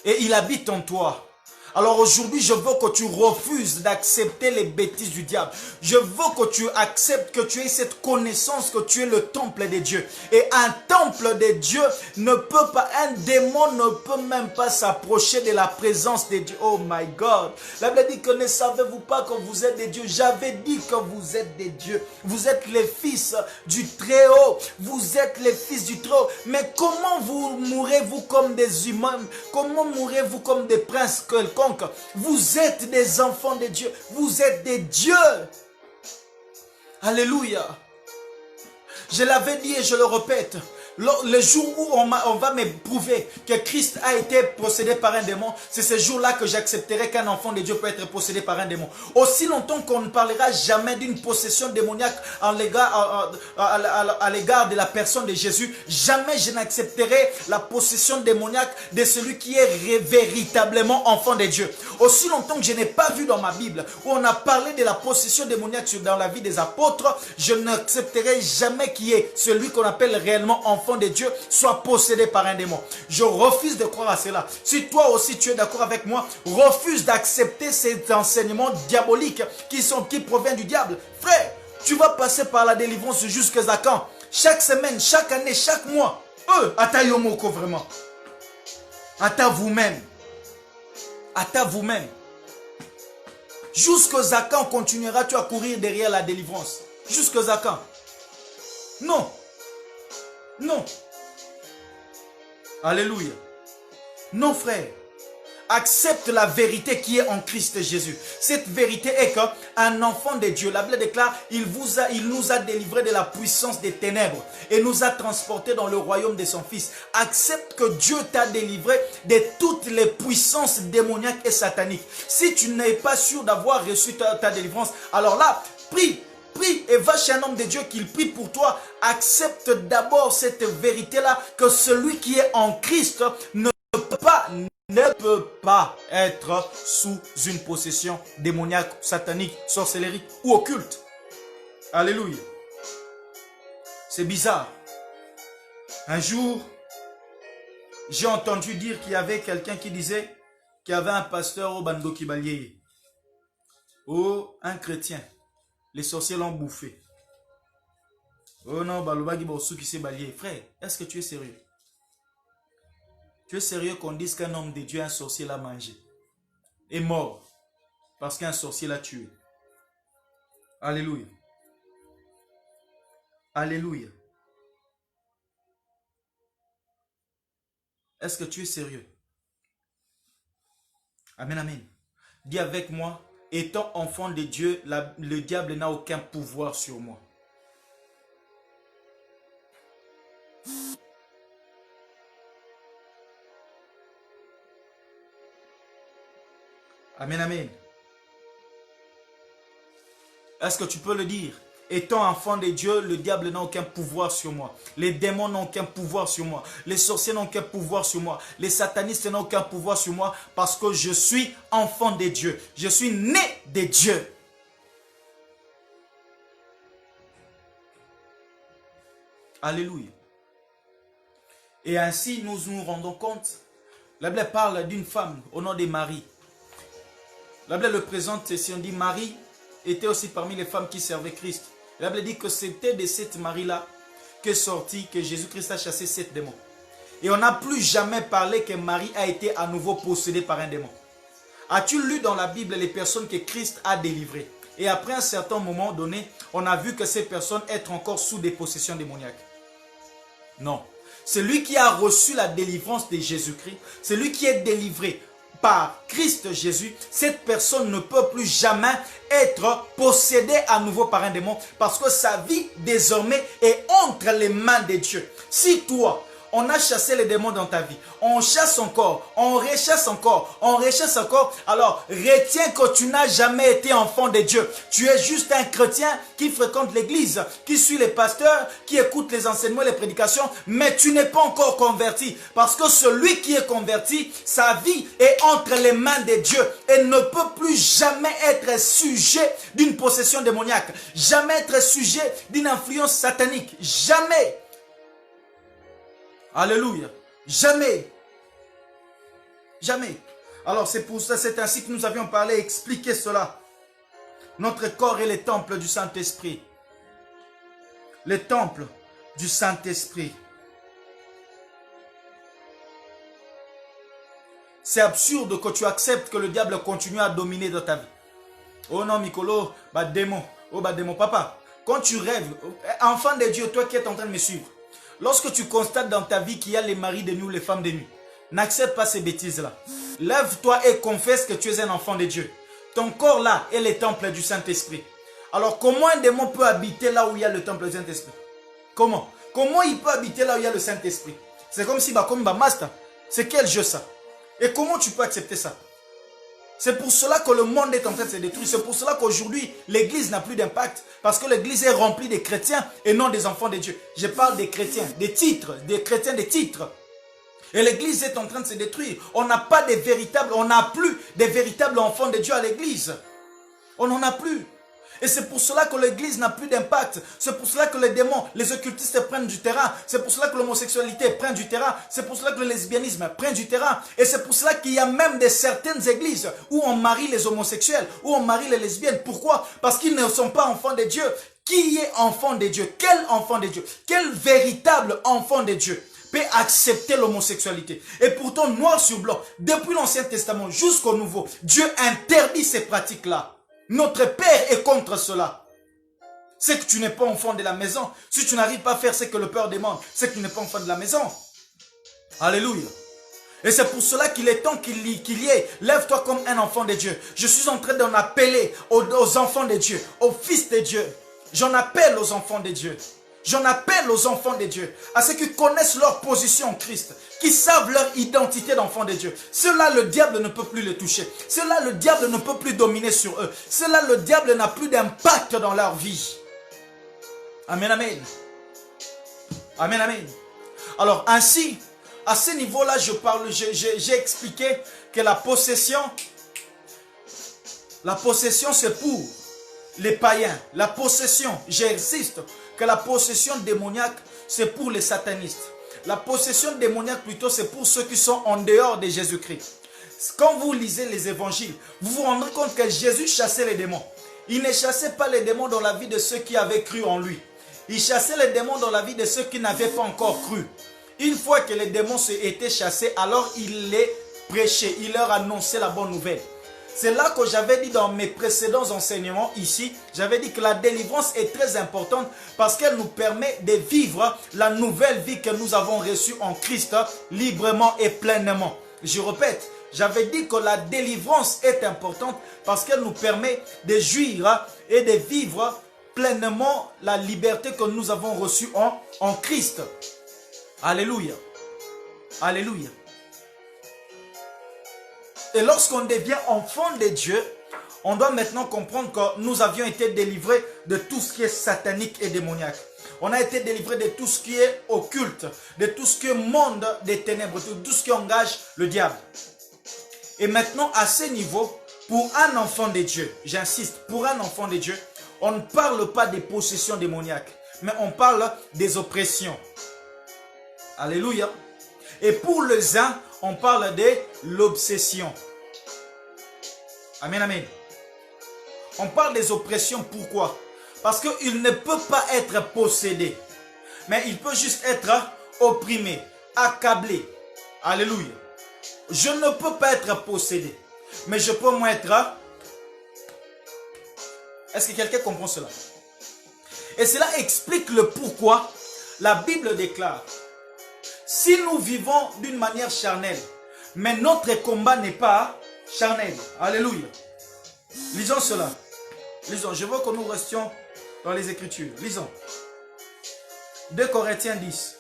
Et il habite en toi. Alors aujourd'hui, je veux que tu refuses d'accepter les bêtises du diable. Je veux que tu acceptes que tu aies cette connaissance que tu es le temple de Dieu. Et un temple de Dieu ne peut pas, un démon ne peut même pas s'approcher de la présence de Dieu. Oh my God. La Bible dit que ne savez-vous pas que vous êtes des dieux? J'avais dit que vous êtes des dieux. Vous êtes les fils du Très-Haut. Vous êtes les fils du Très-Haut. Mais comment vous mourrez-vous comme des humains? Comment mourrez-vous comme des princes quelconques? Vous êtes des enfants de Dieu. Vous êtes des dieux. Alléluia. Je l'avais dit et je le répète. Le jour où on va me prouver que Christ a été possédé par un démon, c'est ce jour-là que j'accepterai qu'un enfant de Dieu peut être possédé par un démon. Aussi longtemps qu'on ne parlera jamais d'une possession démoniaque à l'égard de la personne de Jésus, jamais je n'accepterai la possession démoniaque de celui qui est véritablement enfant de Dieu. Aussi longtemps que je n'ai pas vu dans ma Bible où on a parlé de la possession démoniaque dans la vie des apôtres, je n'accepterai jamais qu'il y ait celui qu'on appelle réellement enfant de Dieu soit possédé par un démon. Je refuse de croire à cela. Si toi aussi tu es d'accord avec moi, refuse d'accepter ces enseignements diaboliques qui proviennent du diable. Frère, tu vas passer par la délivrance jusqu'à quand? Chaque semaine, chaque année, chaque mois. Ata yomoko vraiment. Ata vous-même. Ata vous-même. Jusqu'à quand continueras-tu à courir derrière la délivrance? Jusqu'à quand? Non. Non. Alléluia. Non, frère. Accepte la vérité qui est en Christ Jésus. Cette vérité est qu'un enfant de Dieu, la Bible déclare, il nous a délivrés de la puissance des ténèbres et nous a transportés dans le royaume de son Fils. Accepte que Dieu t'a délivré de toutes les puissances démoniaques et sataniques. Si tu n'es pas sûr d'avoir reçu ta délivrance, alors là, prie. Prie et va chez un homme de Dieu qu'il prie pour toi. Accepte d'abord cette vérité-là, que celui qui est en Christ ne peut pas être sous une possession démoniaque, satanique, sorcellerie ou occulte. Alléluia. C'est bizarre. Un jour, j'ai entendu dire qu'il y avait quelqu'un qui disait qu'il y avait un pasteur au Bando Kibalié. Oh, un chrétien. Les sorciers l'ont bouffé. Oh non, Balobagi Bossou qui s'est balayé. Frère, est-ce que tu es sérieux? Tu es sérieux qu'on dise qu'un homme de Dieu, un sorcier l'a mangé? Est mort parce qu'un sorcier l'a tué. Alléluia. Alléluia. Est-ce que tu es sérieux? Amen, amen. Dis avec moi. Étant enfant de Dieu, le diable n'a aucun pouvoir sur moi. Amen, amen. Est-ce que tu peux le dire? Étant enfant de Dieu, le diable n'a aucun pouvoir sur moi. Les démons n'ont aucun pouvoir sur moi. Les sorciers n'ont aucun pouvoir sur moi. Les satanistes n'ont aucun pouvoir sur moi parce que je suis enfant de Dieu. Je suis né de Dieu. Alléluia. Et ainsi, nous nous rendons compte. La Bible parle d'une femme au nom de Marie. La Bible le présente si on dit Marie était aussi parmi les femmes qui servaient Christ. La Bible dit que c'était de cette Marie-là que Jésus-Christ a chassé 7 démons. Et on n'a plus jamais parlé que Marie a été à nouveau possédée par un démon. As-tu lu dans la Bible les personnes que Christ a délivrées? Et après un certain moment donné, on a vu que ces personnes étaient encore sous des possessions démoniaques. Non. Celui qui a reçu la délivrance de Jésus-Christ, celui qui est délivré par Christ Jésus, cette personne ne peut plus jamais être possédée à nouveau par un démon parce que sa vie désormais est entre les mains de Dieu. Si toi, On a chassé les démons dans ta vie. On chasse encore, on rechasse encore, on rechasse encore. Alors, retiens que tu n'as jamais été enfant de Dieu. Tu es juste un chrétien qui fréquente l'église, qui suit les pasteurs, qui écoute les enseignements, les prédications, mais tu n'es pas encore converti. Parce que celui qui est converti, sa vie est entre les mains de Dieu et ne peut plus jamais être sujet d'une possession démoniaque. Jamais être sujet d'une influence satanique. Jamais. Alléluia. Jamais. Jamais. Alors c'est pour ça, c'est ainsi que nous avions parlé, expliqué cela. Notre corps est le temple du Saint-Esprit. Le temple du Saint-Esprit. C'est absurde que tu acceptes que le diable continue à dominer dans ta vie. Oh non, Mikolo, bah démon. Oh bah démon, papa. Quand tu rêves, enfant de Dieu, toi qui es en train de me suivre, lorsque tu constates dans ta vie qu'il y a les maris de nuit ou les femmes de nuit, n'accepte pas ces bêtises-là. Lève-toi et confesse que tu es un enfant de Dieu. Ton corps là est le temple du Saint-Esprit. Alors comment un démon peut habiter là où il y a le temple du Saint-Esprit? Comment? Comment il peut habiter là où il y a le Saint-Esprit? C'est comme si, comme master. C'est quel jeu ça? Et comment tu peux accepter ça? C'est pour cela que le monde est en train de se détruire. C'est pour cela qu'aujourd'hui, l'église n'a plus d'impact. Parce que l'église est remplie de chrétiens et non des enfants de Dieu. Je parle des chrétiens, des titres, des chrétiens des titres. Et l'église est en train de se détruire. On n'a pas de véritables, on n'a plus de véritables enfants de Dieu à l'église. On n'en a plus. Et c'est pour cela que l'église n'a plus d'impact. C'est pour cela que les démons, les occultistes prennent du terrain. C'est pour cela que l'homosexualité prend du terrain. C'est pour cela que le lesbianisme prend du terrain. Et c'est pour cela qu'il y a même certaines églises où on marie les homosexuels, où on marie les lesbiennes. Pourquoi? Parce qu'ils ne sont pas enfants de Dieu. Qui est enfant de Dieu? Quel enfant de Dieu? Quel véritable enfant de Dieu peut accepter l'homosexualité? Et pourtant, noir sur blanc, depuis l'Ancien Testament jusqu'au Nouveau, Dieu interdit ces pratiques-là. Notre Père est contre cela. C'est que tu n'es pas enfant de la maison. Si tu n'arrives pas à faire ce que le Père demande, c'est que tu n'es pas enfant de la maison. Alléluia. Et c'est pour cela qu'il est temps qu'il y ait. Lève-toi comme un enfant de Dieu. Je suis en train d'en appeler aux enfants de Dieu, aux fils de Dieu. J'en appelle aux enfants de Dieu. J'en appelle aux enfants de Dieu, à ceux qui connaissent leur position en Christ, qui savent leur identité d'enfants de Dieu. Ceux-là, le diable ne peut plus les toucher. Ceux-là, le diable ne peut plus dominer sur eux. Ceux-là, le diable n'a plus d'impact dans leur vie. Amen, amen. Amen, amen. Alors ainsi, à ce niveau-là, j'ai expliqué que la possession, c'est pour les païens. La possession, j'insiste, que la possession démoniaque, c'est pour les satanistes. La possession démoniaque, plutôt, c'est pour ceux qui sont en dehors de Jésus-Christ. Quand vous lisez les évangiles, vous vous rendrez compte que Jésus chassait les démons. Il ne chassait pas les démons dans la vie de ceux qui avaient cru en lui. Il chassait les démons dans la vie de ceux qui n'avaient pas encore cru. Une fois que les démons étaient chassés, alors il les prêchait, il leur annonçait la bonne nouvelle. C'est là que j'avais dit dans mes précédents enseignements ici, j'avais dit que la délivrance est très importante parce qu'elle nous permet de vivre la nouvelle vie que nous avons reçue en Christ librement et pleinement. Je répète, j'avais dit que la délivrance est importante parce qu'elle nous permet de jouir et de vivre pleinement la liberté que nous avons reçue en Christ. Alléluia. Alléluia. Et lorsqu'on devient enfant de Dieu, on doit maintenant comprendre que nous avions été délivrés de tout ce qui est satanique et démoniaque. On a été délivrés de tout ce qui est occulte, de tout ce qui est monde des ténèbres, de tout ce qui engage le diable. Et maintenant, à ce niveau, pour un enfant de Dieu, j'insiste, pour un enfant de Dieu, on ne parle pas des possessions démoniaques, mais on parle des oppressions. Alléluia. Et pour les uns, on parle de l'obsession. Amen, amen. On parle des oppressions, pourquoi? Parce qu'il ne peut pas être possédé, mais il peut juste être opprimé, accablé. Alléluia. Je ne peux pas être possédé, mais je peux moi être... Est-ce que quelqu'un comprend cela? Et cela explique le pourquoi la Bible déclare: si nous vivons d'une manière charnelle, mais notre combat n'est pas charnel. Alléluia. Lisons cela. Lisons. Je veux que nous restions dans les Écritures. Lisons. 2 Corinthiens 10.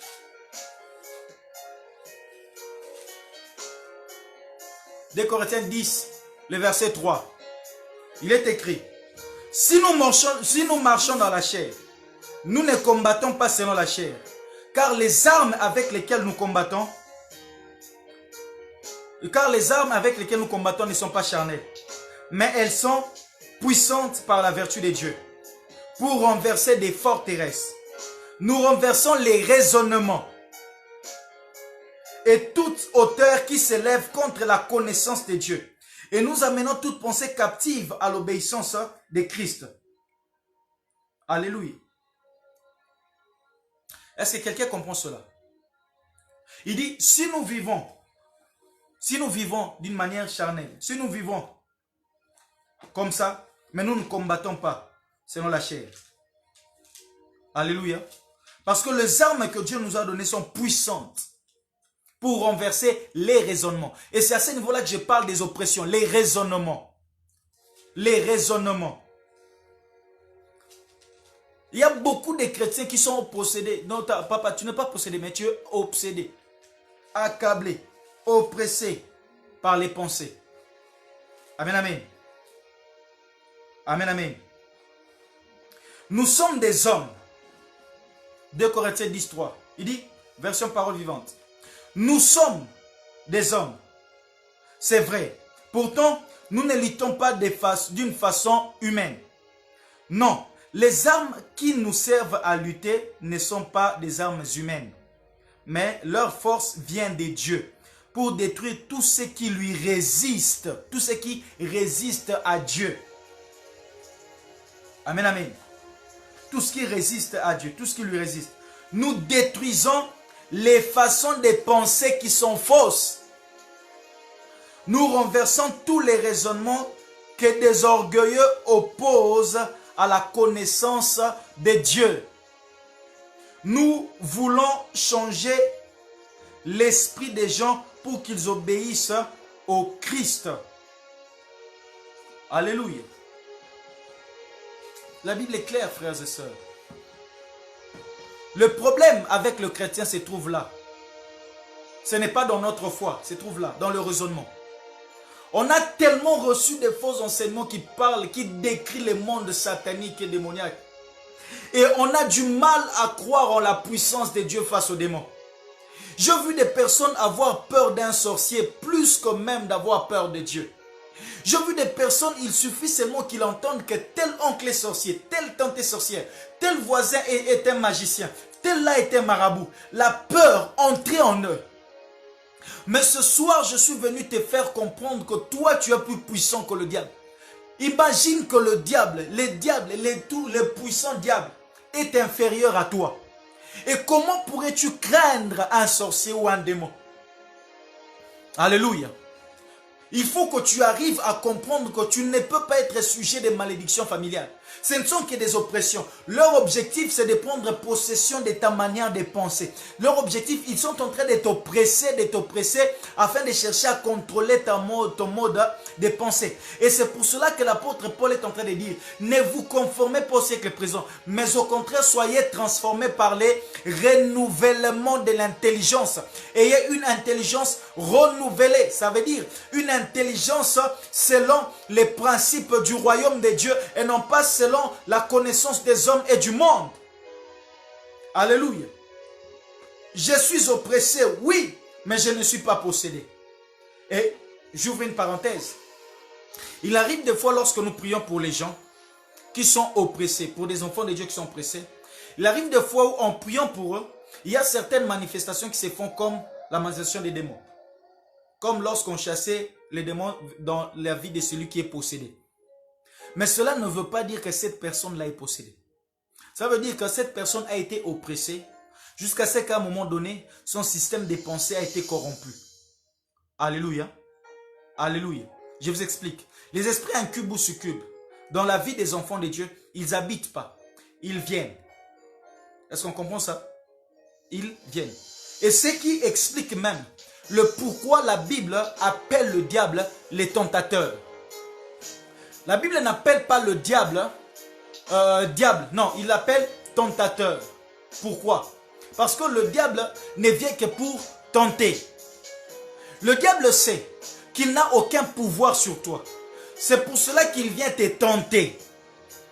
2 Corinthiens 10, le verset 3. Il est écrit, si nous marchons dans la chair, nous ne combattons pas selon la chair, car les armes avec lesquelles nous combattons ne sont pas charnelles, mais elles sont puissantes par la vertu de Dieu, pour renverser des forteresses. Nous renversons les raisonnements et toute hauteur qui s'élève contre la connaissance de Dieu. Et nous amenons toute pensée captive à l'obéissance de Christ. Alléluia. Est-ce que quelqu'un comprend cela? Il dit, si nous vivons d'une manière charnelle, si nous vivons comme ça, mais nous ne combattons pas selon la chair. Alléluia. Parce que les armes que Dieu nous a données sont puissantes pour renverser les raisonnements. Et c'est à ce niveau-là que je parle des oppressions, les raisonnements. Les raisonnements. Il y a beaucoup de chrétiens qui sont possédés. Non, papa, tu n'es pas possédé, mais tu es obsédé, accablé, oppressé par les pensées. Amen, amen. Amen, amen. Nous sommes des hommes. 2 Corinthiens 10, 3. Il dit, version parole vivante. Nous sommes des hommes. C'est vrai. Pourtant, nous ne luttons pas d'une façon humaine. Non. Les armes qui nous servent à lutter ne sont pas des armes humaines. Mais leur force vient de Dieu pour détruire tout ce qui lui résiste. Tout ce qui résiste à Dieu. Amen, amen. Tout ce qui résiste à Dieu, tout ce qui lui résiste. Nous détruisons les façons de penser qui sont fausses. Nous renversons tous les raisonnements que des orgueilleux opposent à la connaissance de Dieu. Nous voulons changer l'esprit des gens pour qu'ils obéissent au Christ. Alléluia. La Bible est claire, frères et sœurs. Le problème avec le chrétien se trouve là. Ce n'est pas dans notre foi, se trouve là, dans le raisonnement. On a tellement reçu des faux enseignements qui parlent, qui décrivent le monde satanique et démoniaque. Et on a du mal à croire en la puissance de Dieu face aux démons. J'ai vu des personnes avoir peur d'un sorcier plus que même d'avoir peur de Dieu. J'ai vu des personnes, il suffit seulement qu'ils entendent que tel oncle est sorcier, telle tante est sorcière, tel voisin est un magicien, tel là est un marabout. La peur entrait en eux. Mais ce soir, je suis venu te faire comprendre que toi, tu es plus puissant que le diable. Imagine que le diable, le puissant diable est inférieur à toi. Et comment pourrais-tu craindre un sorcier ou un démon? Alléluia. Il faut que tu arrives à comprendre que tu ne peux pas être sujet des malédictions familiales. Ce ne sont que des oppressions. Leur objectif, c'est de prendre possession de ta manière de penser. Leur objectif, ils sont en train de t'oppresser afin de chercher à contrôler ton mode de pensée. Et c'est pour cela que l'apôtre Paul est en train de dire, ne vous conformez pas au siècle présent, mais au contraire, soyez transformés par les renouvellements de l'intelligence. Ayez une intelligence renouvelée. Ça veut dire une intelligence selon les principes du royaume de Dieu et non pas selon la connaissance des hommes et du monde. Alléluia. Je suis oppressé, oui, mais je ne suis pas possédé. Et j'ouvre une parenthèse. Il arrive des fois lorsque nous prions pour les gens qui sont oppressés, pour des enfants de Dieu qui sont oppressés, il arrive des fois où en priant pour eux, il y a certaines manifestations qui se font comme la manifestation des démons. Comme lorsqu'on chassait les démons dans la vie de celui qui est possédé. Mais cela ne veut pas dire que cette personne-là est possédée. Ça veut dire que cette personne a été oppressée jusqu'à ce qu'à un moment donné, son système de pensée a été corrompu. Alléluia. Alléluia. Je vous explique. Les esprits incubes ou succubes, dans la vie des enfants de Dieu, ils n'habitent pas. Ils viennent. Est-ce qu'on comprend ça? Ils viennent. Et ce qui explique même le pourquoi la Bible appelle le diable les tentateurs. La Bible n'appelle pas le diable diable. Non, il l'appelle tentateur. Pourquoi? Parce que le diable ne vient que pour tenter. Le diable sait qu'il n'a aucun pouvoir sur toi. C'est pour cela qu'il vient te tenter.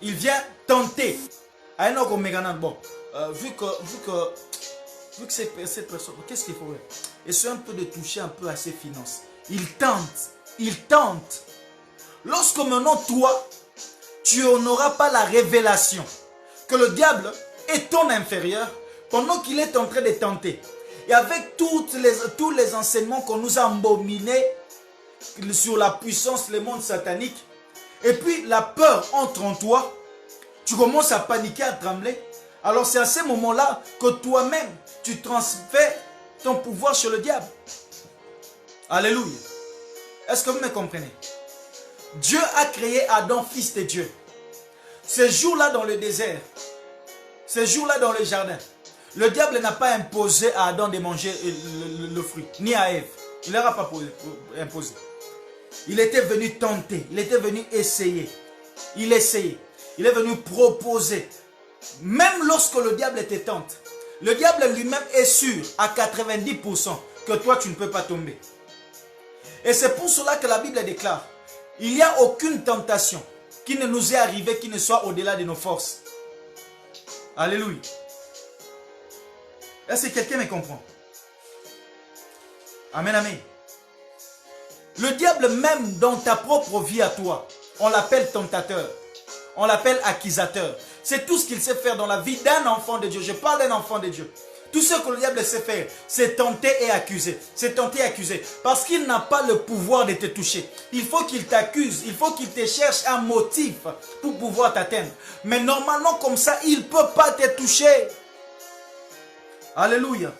Il vient tenter. Bon, vu que cette personne, qu'est-ce qu'il faut? Essaye un peu de toucher un peu à ses finances. Il tente. Il tente. Lorsque maintenant toi, tu n'auras pas la révélation que le diable est ton inférieur pendant qu'il est en train de tenter. Et avec tous les enseignements qu'on nous a embominés sur la puissance, le monde satanique, et puis la peur entre en toi, tu commences à paniquer, à trembler. Alors c'est à ce moment-là que toi-même, tu transfères ton pouvoir sur le diable. Alléluia. Est-ce que vous me comprenez? Dieu a créé Adam, fils de Dieu. Ces jours-là dans le désert, ces jours-là dans le jardin, le diable n'a pas imposé à Adam de manger le fruit, ni à Ève. Il ne leur a pas imposé. Il était venu tenter, il était venu essayer. Il essayait. Il est venu proposer. Même lorsque le diable te tente, le diable lui-même est sûr à 90% que toi tu ne peux pas tomber. Et c'est pour cela que la Bible déclare, il n'y a aucune tentation qui ne nous est arrivée qui ne soit au-delà de nos forces. Alléluia. Est-ce que quelqu'un me comprend? Amen, amen. Le diable, même dans ta propre vie à toi, on l'appelle tentateur. On l'appelle accusateur. C'est tout ce qu'il sait faire dans la vie d'un enfant de Dieu. Je parle d'un enfant de Dieu. Tout ce que le diable sait faire, c'est tenter et accuser. C'est tenter et accuser. Parce qu'il n'a pas le pouvoir de te toucher. Il faut qu'il t'accuse. Il faut qu'il te cherche un motif pour pouvoir t'atteindre. Mais normalement, comme ça, il ne peut pas te toucher. Alléluia.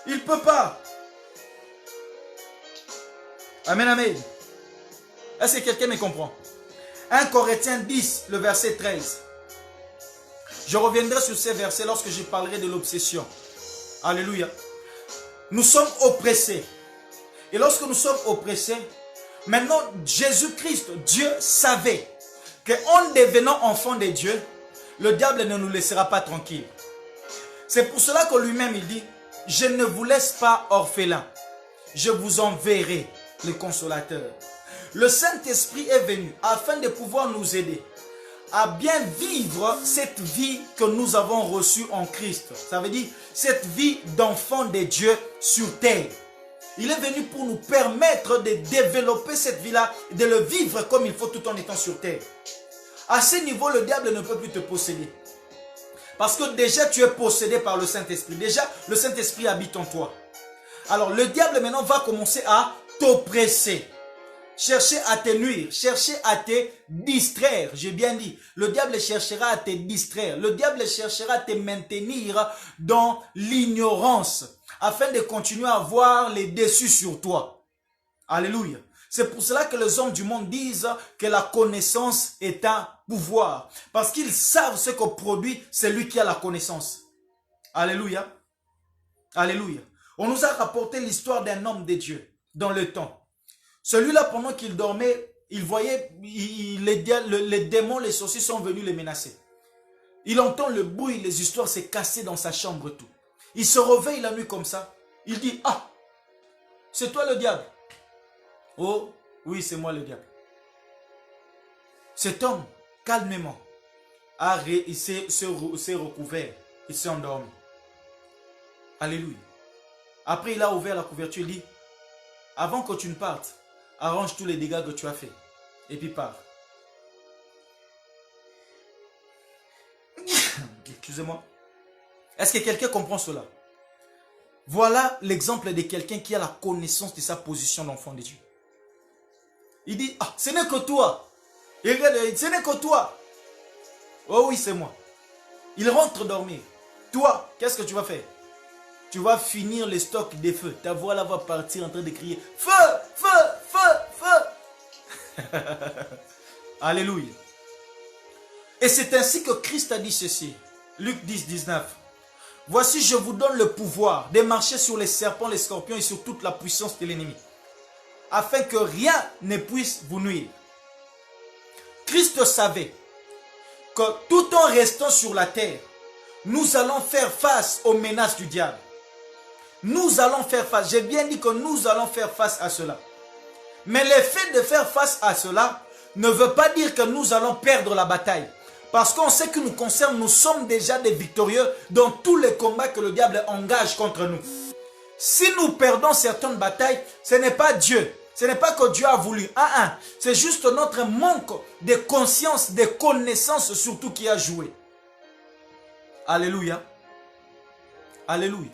Il ne peut pas. Amen, amen. Est-ce que quelqu'un me comprend? 1 Corinthiens 10, le verset 13. Je reviendrai sur ces versets lorsque je parlerai de l'obsession. Alléluia. Nous sommes oppressés. Et lorsque nous sommes oppressés, maintenant Jésus-Christ, Dieu savait qu'en devenant enfant de Dieu, le diable ne nous laissera pas tranquilles. C'est pour cela que lui-même il dit, je ne vous laisse pas orphelins. Je vous enverrai le consolateur. Le Saint-Esprit est venu afin de pouvoir nous aider à bien vivre cette vie que nous avons reçue en Christ. Ça veut dire cette vie d'enfant de Dieu sur terre. Il est venu pour nous permettre de développer cette vie-là, de le vivre comme il faut tout en étant sur terre. À ce niveau, le diable ne peut plus te posséder. Parce que déjà tu es possédé par le Saint-Esprit. Déjà, le Saint-Esprit habite en toi. Alors le diable maintenant va commencer à t'oppresser. Chercher à te nuire, chercher à te distraire, j'ai bien dit. Le diable cherchera à te distraire. Le diable cherchera à te maintenir dans l'ignorance afin de continuer à avoir les dessus sur toi. Alléluia. C'est pour cela que les hommes du monde disent que la connaissance est un pouvoir. Parce qu'ils savent ce que produit celui qui a la connaissance. Alléluia. Alléluia. On nous a rapporté l'histoire d'un homme de Dieu dans le temps. Celui-là, pendant qu'il dormait, il voyait, les démons, les sorciers sont venus les menacer. Il entend le bruit, les histoires se casser dans sa chambre, tout. Il se réveille la nuit comme ça. Il dit, ah, c'est toi le diable. Oh, oui, c'est moi le diable. Cet homme, calmement, il s'est recouvert, il s'est endormi. Alléluia. Après, il a ouvert la couverture, il dit, avant que tu ne partes, arrange tous les dégâts que tu as fait. Et puis pars. Excusez-moi. Est-ce que quelqu'un comprend cela? Voilà l'exemple de quelqu'un qui a la connaissance de sa position d'enfant de Dieu. Il dit, ah, ce n'est que toi. Et regarde, ce n'est que toi. Oh oui, c'est moi. Il rentre dormir. Toi, qu'est-ce que tu vas faire? Tu vas finir le stock des feux. Ta voix là va partir en train de crier, feu, feu, feu, feu. Alléluia. Et c'est ainsi que Christ a dit ceci. Luc 10, 19. Voici, je vous donne le pouvoir de marcher sur les serpents, les scorpions et sur toute la puissance de l'ennemi, afin que rien ne puisse vous nuire. Christ savait que tout en restant sur la terre, nous allons faire face aux menaces du diable. Nous allons faire face. J'ai bien dit que nous allons faire face à cela. Mais le fait de faire face à cela ne veut pas dire que nous allons perdre la bataille. Parce qu'en ce qui nous concerne, nous sommes déjà des victorieux dans tous les combats que le diable engage contre nous. Si nous perdons certaines batailles, ce n'est pas Dieu. Ce n'est pas que Dieu a voulu. C'est juste notre manque de conscience, de connaissance surtout qui a joué. Alléluia. Alléluia.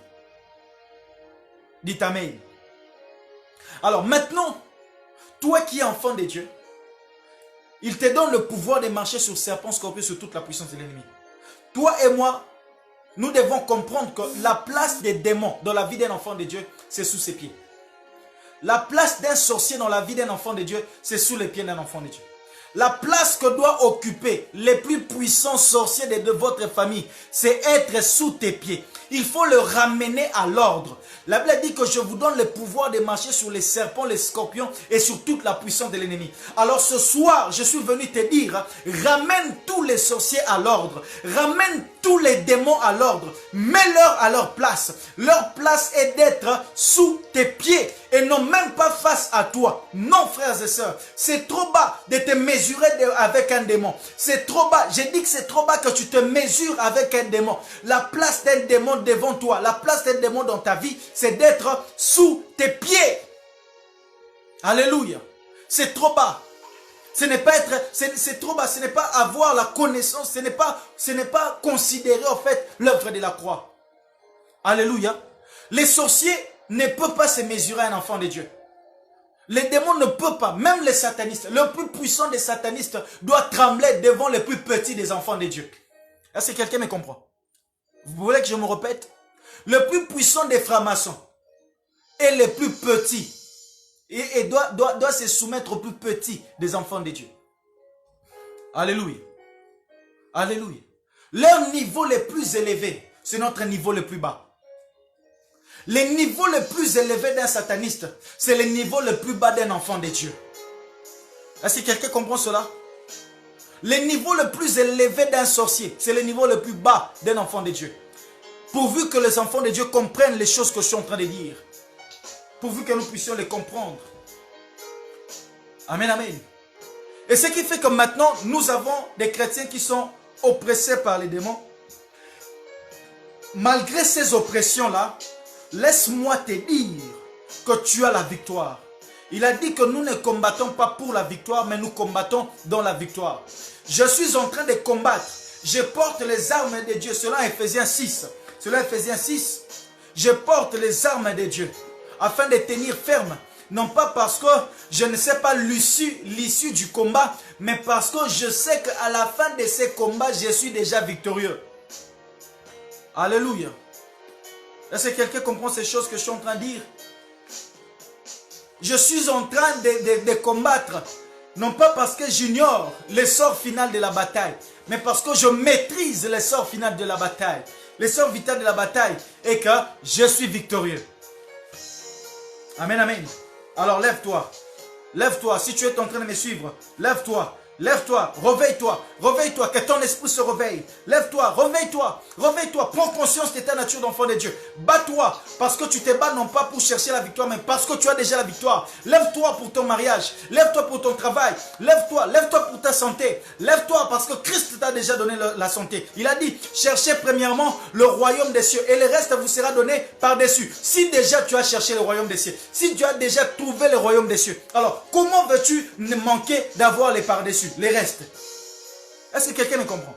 Dites Amen. Alors maintenant, toi qui es enfant de Dieu, il te donne le pouvoir de marcher sur serpents, scorpions, sur toute la puissance de l'ennemi. Toi et moi, nous devons comprendre que la place des démons dans la vie d'un enfant de Dieu, c'est sous ses pieds. La place d'un sorcier dans la vie d'un enfant de Dieu, c'est sous les pieds d'un enfant de Dieu. La place que doit occuper les plus puissants sorciers de votre famille, c'est être sous tes pieds. Il faut le ramener à l'ordre. La Bible dit que je vous donne le pouvoir de marcher sur les serpents, les scorpions et sur toute la puissance de l'ennemi. Alors ce soir, je suis venu te dire, ramène tous les sorciers à l'ordre. Ramène tous les démons à l'ordre. Mets-leur à leur place. Leur place est d'être sous tes pieds et non même pas face à toi. Non, frères et sœurs, c'est trop bas de te mesurer avec un démon. C'est trop bas. J'ai dit que c'est trop bas que tu te mesures avec un démon. La place d'un démon devant toi, la place d'un démon dans ta vie, c'est d'être sous tes pieds. Alléluia. C'est trop bas. Ce n'est pas être, c'est trop bas. Ce n'est pas avoir la connaissance. Ce n'est pas considérer en fait l'œuvre de la croix. Alléluia. Les sorciers ne peuvent pas se mesurer à un enfant de Dieu. Les démons ne peuvent pas, même les satanistes, le plus puissant des satanistes doit trembler devant les plus petits des enfants de Dieu. Est-ce que quelqu'un me comprend? Vous voulez que je me répète? Le plus puissant des francs-maçons est le plus petit et doit se soumettre aux plus petits des enfants de Dieu. Alléluia. Alléluia. Leur niveau le plus élevé, c'est notre niveau le plus bas. Le niveau le plus élevé d'un sataniste, c'est le niveau le plus bas d'un enfant de Dieu. Est-ce que quelqu'un comprend cela? Le niveau le plus élevé d'un sorcier, c'est le niveau le plus bas d'un enfant de Dieu. Pourvu que les enfants de Dieu comprennent les choses que je suis en train de dire. Pourvu que nous puissions les comprendre. Amen, amen. Et ce qui fait que maintenant, nous avons des chrétiens qui sont oppressés par les démons. Malgré ces oppressions-là, laisse-moi te dire que tu as la victoire. Il a dit que nous ne combattons pas pour la victoire, mais nous combattons dans la victoire. Je suis en train de combattre. Je porte les armes de Dieu. Selon Ephésiens 6. Selon Ephésiens 6, je porte les armes de Dieu afin de tenir ferme. Non pas parce que je ne sais pas l'issue du combat, mais parce que je sais qu'à la fin de ces combats, je suis déjà victorieux. Alléluia. Est-ce que quelqu'un comprend ces choses que je suis en train de dire? Je suis en train de combattre, non pas parce que j'ignore l'essor final de la bataille, mais parce que je maîtrise l'essor final de la bataille. L'essor vital de la bataille est que je suis victorieux. Amen, amen. Alors lève-toi. Lève-toi. Si tu es en train de me suivre, lève-toi. Lève-toi, réveille-toi, réveille-toi, que ton esprit se réveille. Lève-toi, réveille-toi, réveille-toi. Prends conscience de ta nature d'enfant de Dieu. Bats-toi, parce que tu te bats non pas pour chercher la victoire, mais parce que tu as déjà la victoire. Lève-toi pour ton mariage, lève-toi pour ton travail, lève-toi pour ta santé. Lève-toi parce que Christ t'a déjà donné la santé. Il a dit, cherchez premièrement le royaume des cieux et le reste vous sera donné par-dessus. Si déjà tu as cherché le royaume des cieux, si tu as déjà trouvé le royaume des cieux, alors comment veux-tu ne manquer d'avoir les par-dessus? Les restes. Est-ce que quelqu'un me comprend?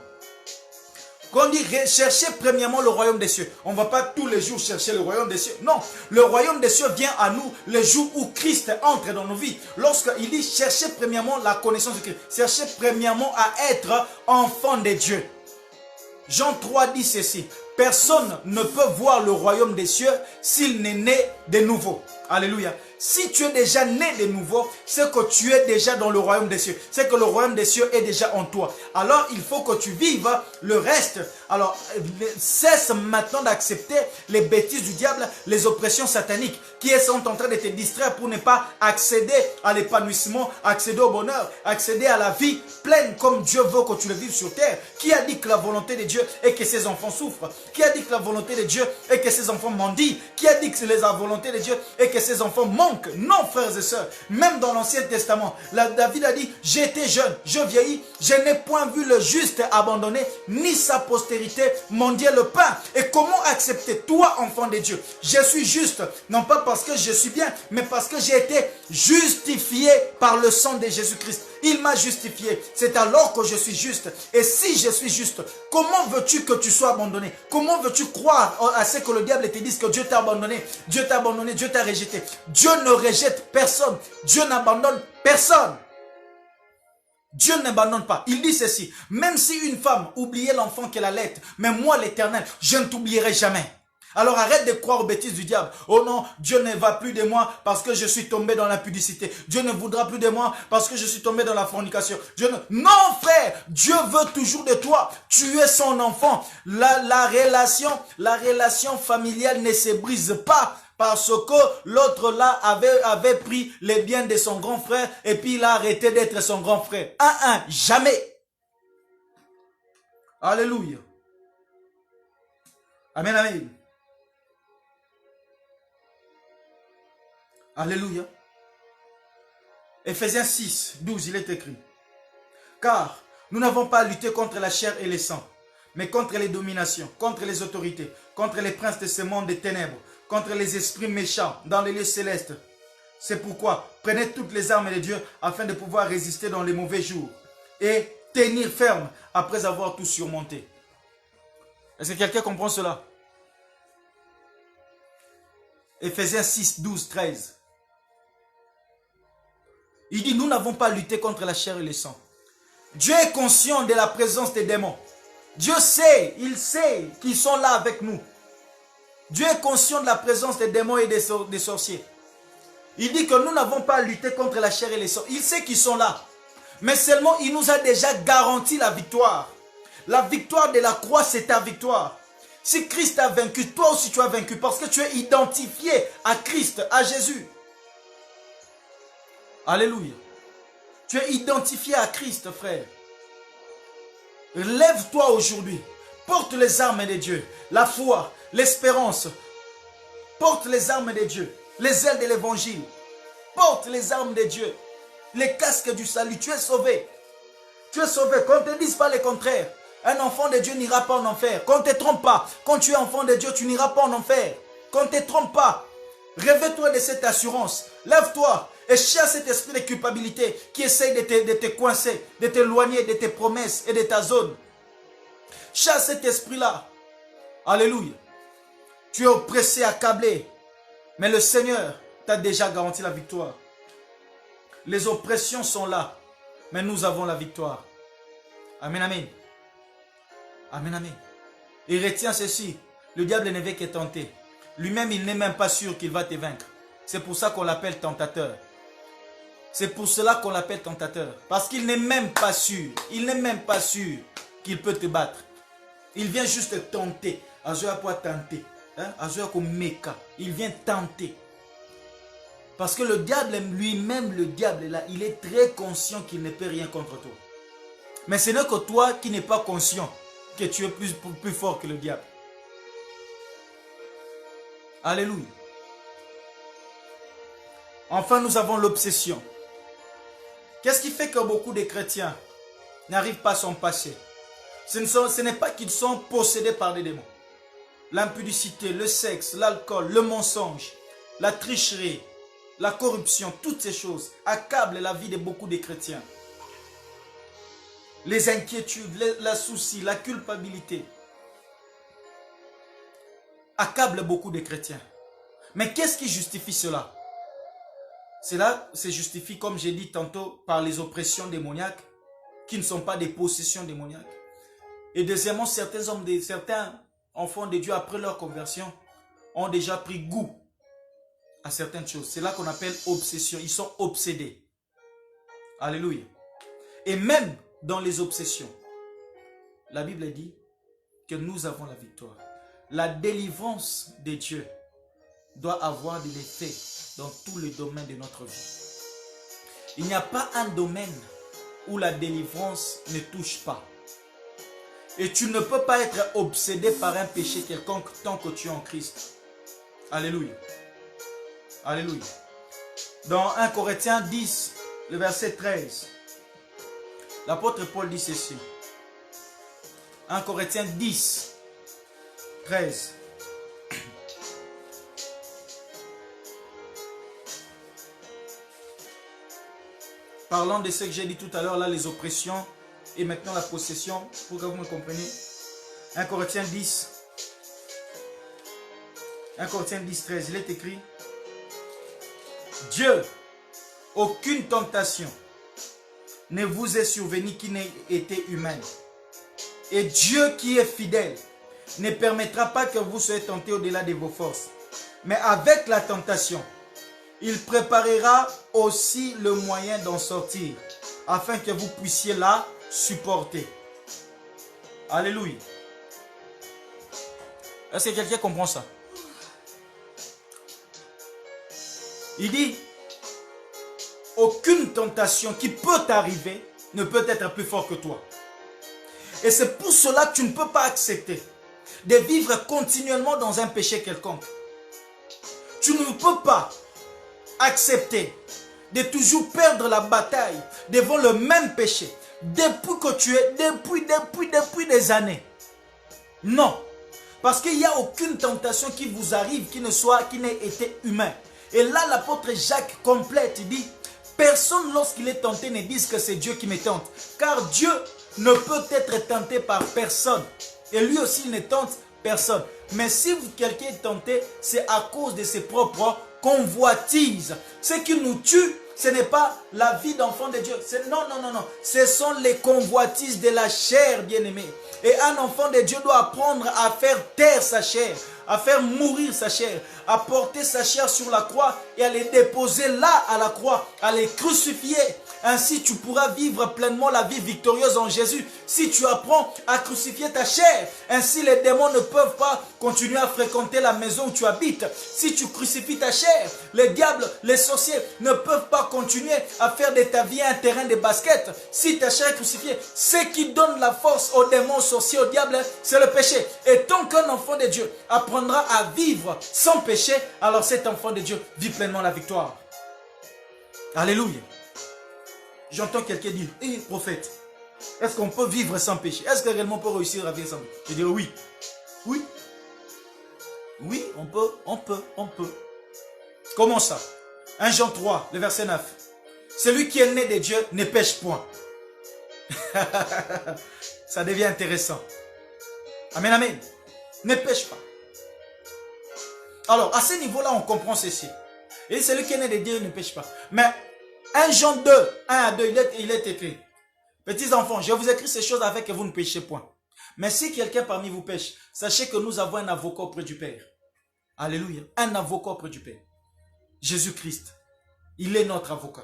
Quand on dit chercher premièrement le royaume des cieux, on ne va pas tous les jours chercher le royaume des cieux. Non, le royaume des cieux vient à nous le jour où Christ entre dans nos vies. Lorsqu'il dit chercher premièrement la connaissance de Christ, chercher premièrement à être enfant de Dieu. Jean 3 dit ceci, personne ne peut voir le royaume des cieux s'il n'est né de nouveau. Alléluia. Si tu es déjà né de nouveau, c'est que tu es déjà dans le royaume des cieux. C'est que le royaume des cieux est déjà en toi. Alors, il faut que tu vives le reste. Alors, cesse maintenant d'accepter les bêtises du diable, les oppressions sataniques qui sont en train de te distraire pour ne pas accéder à l'épanouissement, accéder au bonheur, accéder à la vie pleine comme Dieu veut que tu le vives sur terre. Qui a dit que la volonté de Dieu est que ses enfants souffrent? Qui a dit que la volonté de Dieu est que ses enfants mendient? Qui a dit que la volonté de Dieu est que que ses enfants manquent. Non, frères et sœurs. Même dans l'Ancien Testament, David a dit, j'étais jeune, je vieillis, je n'ai point vu le juste abandonné, ni sa postérité mendier le pain. Et comment accepter, toi, enfant de Dieu? Je suis juste, non pas parce que je suis bien, mais parce que j'ai été justifié par le sang de Jésus-Christ. Il m'a justifié. C'est alors que je suis juste. Et si je suis juste, comment veux-tu que tu sois abandonné? Comment veux-tu croire à ce que le diable te dise que Dieu t'a abandonné? Dieu t'a abandonné, Dieu t'a rejeté. Dieu ne rejette personne. Dieu n'abandonne personne. Dieu n'abandonne pas. Il dit ceci. Même si une femme oubliait l'enfant qu'elle allait, mais moi l'Éternel, je ne t'oublierai jamais. Alors arrête de croire aux bêtises du diable. Oh non, Dieu ne va plus de moi parce que je suis tombé dans l'impudicité. Dieu ne voudra plus de moi parce que je suis tombé dans la fornication. Non frère, Dieu veut toujours de toi. Tu es son enfant. La relation familiale ne se brise pas parce que l'autre là avait pris les biens de son grand frère et puis il a arrêté d'être son grand frère. Jamais. Alléluia. Amen, amen. Alléluia. Ephésiens 6, 12, il est écrit. Car nous n'avons pas à lutter contre la chair et le sang, mais contre les dominations, contre les autorités, contre les princes de ce monde des ténèbres, contre les esprits méchants dans les lieux célestes. C'est pourquoi prenez toutes les armes de Dieu afin de pouvoir résister dans les mauvais jours et tenir ferme après avoir tout surmonté. Est-ce que quelqu'un comprend cela? Ephésiens 6, 12, 13. Il dit, nous n'avons pas lutté contre la chair et le sang. Dieu est conscient de la présence des démons. Dieu sait, il sait qu'ils sont là avec nous. Dieu est conscient de la présence des démons et des sorciers. Il dit que nous n'avons pas lutté contre la chair et le sang. Il sait qu'ils sont là. Mais seulement, il nous a déjà garanti la victoire. La victoire de la croix, c'est ta victoire. Si Christ a vaincu, toi aussi tu as vaincu parce que tu es identifié à Christ, à Jésus. Alléluia. Tu es identifié à Christ, frère. Lève-toi aujourd'hui. Porte les armes de Dieu. La foi, l'espérance. Porte les armes de Dieu. Les ailes de l'évangile. Porte les armes de Dieu. Les casques du salut. Tu es sauvé. Tu es sauvé. Qu'on ne te dise pas le contraire. Un enfant de Dieu n'ira pas en enfer. Qu'on ne te trompe pas. Quand tu es enfant de Dieu, tu n'iras pas en enfer. Qu'on ne te trompe pas. Réveille-toi de cette assurance. Lève-toi. Et chasse cet esprit de culpabilité qui essaye de te coincer, de t'éloigner de tes promesses et de ta zone. Chasse cet esprit-là. Alléluia. Tu es oppressé, accablé. Mais le Seigneur t'a déjà garanti la victoire. Les oppressions sont là. Mais nous avons la victoire. Amen, amen. Amen, amen. Et retiens ceci. Le diable ne veut que tenter. Lui-même, il n'est même pas sûr qu'il va te vaincre. C'est pour ça qu'on l'appelle tentateur. C'est pour cela qu'on l'appelle tentateur. Parce qu'il n'est même pas sûr. Il n'est même pas sûr qu'il peut te battre. Il vient juste te tenter. Tenter. Il vient tenter. Parce que le diable lui-même, le diable là, il est très conscient qu'il ne peut rien contre toi. Mais ce n'est que toi qui n'es pas conscient que tu es plus fort que le diable. Alléluia. Enfin, nous avons l'obsession. Qu'est-ce qui fait que beaucoup de chrétiens n'arrivent pas à s'en passer? Ce n'est pas qu'ils sont possédés par des démons. L'impudicité, le sexe, l'alcool, le mensonge, la tricherie, la corruption, toutes ces choses accablent la vie de beaucoup de chrétiens. Les inquiétudes, la souci, la culpabilité accablent beaucoup de chrétiens. Mais qu'est-ce qui justifie cela? Cela se justifie, comme j'ai dit tantôt, par les oppressions démoniaques qui ne sont pas des possessions démoniaques. Et deuxièmement, certains enfants de Dieu, après leur conversion, ont déjà pris goût à certaines choses. C'est là qu'on appelle obsession. Ils sont obsédés. Alléluia. Et même dans les obsessions, la Bible dit que nous avons la victoire. La délivrance de Dieu doit avoir de l'effet dans tous les domaines de notre vie. Il n'y a pas un domaine où la délivrance ne touche pas. Et tu ne peux pas être obsédé par un péché quelconque tant que tu es en Christ. Alléluia. Alléluia. Dans 1 Corinthiens 10, le verset 13, l'apôtre Paul dit ceci. 1 Corinthiens 10, 13. Parlant de ce que j'ai dit tout à l'heure, là, les oppressions et maintenant la possession, pour que vous me compreniez. 1 Corinthiens 10, 13, il est écrit: Dieu, aucune tentation ne vous est survenue qui n'ait été humaine. Et Dieu qui est fidèle ne permettra pas que vous soyez tentés au-delà de vos forces. Mais avec la tentation, il préparera aussi le moyen d'en sortir, afin que vous puissiez la supporter. Alléluia. Est-ce que quelqu'un comprend ça? Il dit, aucune tentation qui peut t'arriver ne peut être plus fort que toi. Et c'est pour cela que tu ne peux pas accepter de vivre continuellement dans un péché quelconque. Tu ne peux pas accepter de toujours perdre la bataille devant le même péché depuis que tu es, depuis des années. Non. Parce qu'il n'y a aucune tentation qui vous arrive qui n'ait été humain. Et là, l'apôtre Jacques complète, il dit, personne lorsqu'il est tenté ne dise que c'est Dieu qui me tente. Car Dieu ne peut être tenté par personne. Et lui aussi, il ne tente personne. Mais si quelqu'un est tenté, c'est à cause de ses propres convoitises. Ce qui nous tue, ce n'est pas la vie d'enfant de Dieu. Non. Ce sont les convoitises de la chair, bien-aimé. Et un enfant de Dieu doit apprendre à faire taire sa chair, à faire mourir sa chair, à porter sa chair sur la croix et à les déposer là à la croix, à les crucifier. Ainsi, tu pourras vivre pleinement la vie victorieuse en Jésus. Si tu apprends à crucifier ta chair, ainsi les démons ne peuvent pas continuer à fréquenter la maison où tu habites. Si tu crucifies ta chair, les diables, les sorciers ne peuvent pas continuer à faire de ta vie un terrain de basket. Si ta chair est crucifiée, ce qui donne la force aux démons, aux sorciers, aux diables, c'est le péché. Et tant qu'un enfant de Dieu apprendra à vivre sans péché, alors cet enfant de Dieu vit pleinement la victoire. Alléluia. J'entends quelqu'un dire, hé prophète, est-ce qu'on peut vivre sans péché? Est-ce que réellement on peut réussir à vivre sans péché? Je dirais oui. Oui. Oui, on peut. Comment ça? 1 Jean 3, le verset 9. Celui qui est né de Dieu ne pêche point. Ça devient intéressant. Amen, amen. Ne pêche pas. Alors, à ce niveau-là, on comprend ceci. Et celui qui est né de Dieu ne pêche pas. Mais 1 Jean 2, 1 à 2, il est écrit. Petits enfants, je vous écris ces choses afin que vous ne péchez point. Mais si quelqu'un parmi vous pêche, sachez que nous avons un avocat auprès du Père. Alléluia. Un avocat auprès du Père. Jésus-Christ. Il est notre avocat.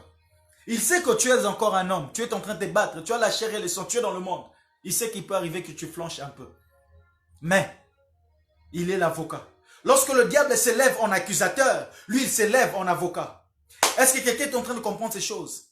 Il sait que tu es encore un homme. Tu es en train de te battre. Tu as la chair et le sang. Tu es dans le monde. Il sait qu'il peut arriver que tu flanches un peu. Mais, il est l'avocat. Lorsque le diable s'élève en accusateur, lui, il s'élève en avocat. Est-ce que quelqu'un est en train de comprendre ces choses?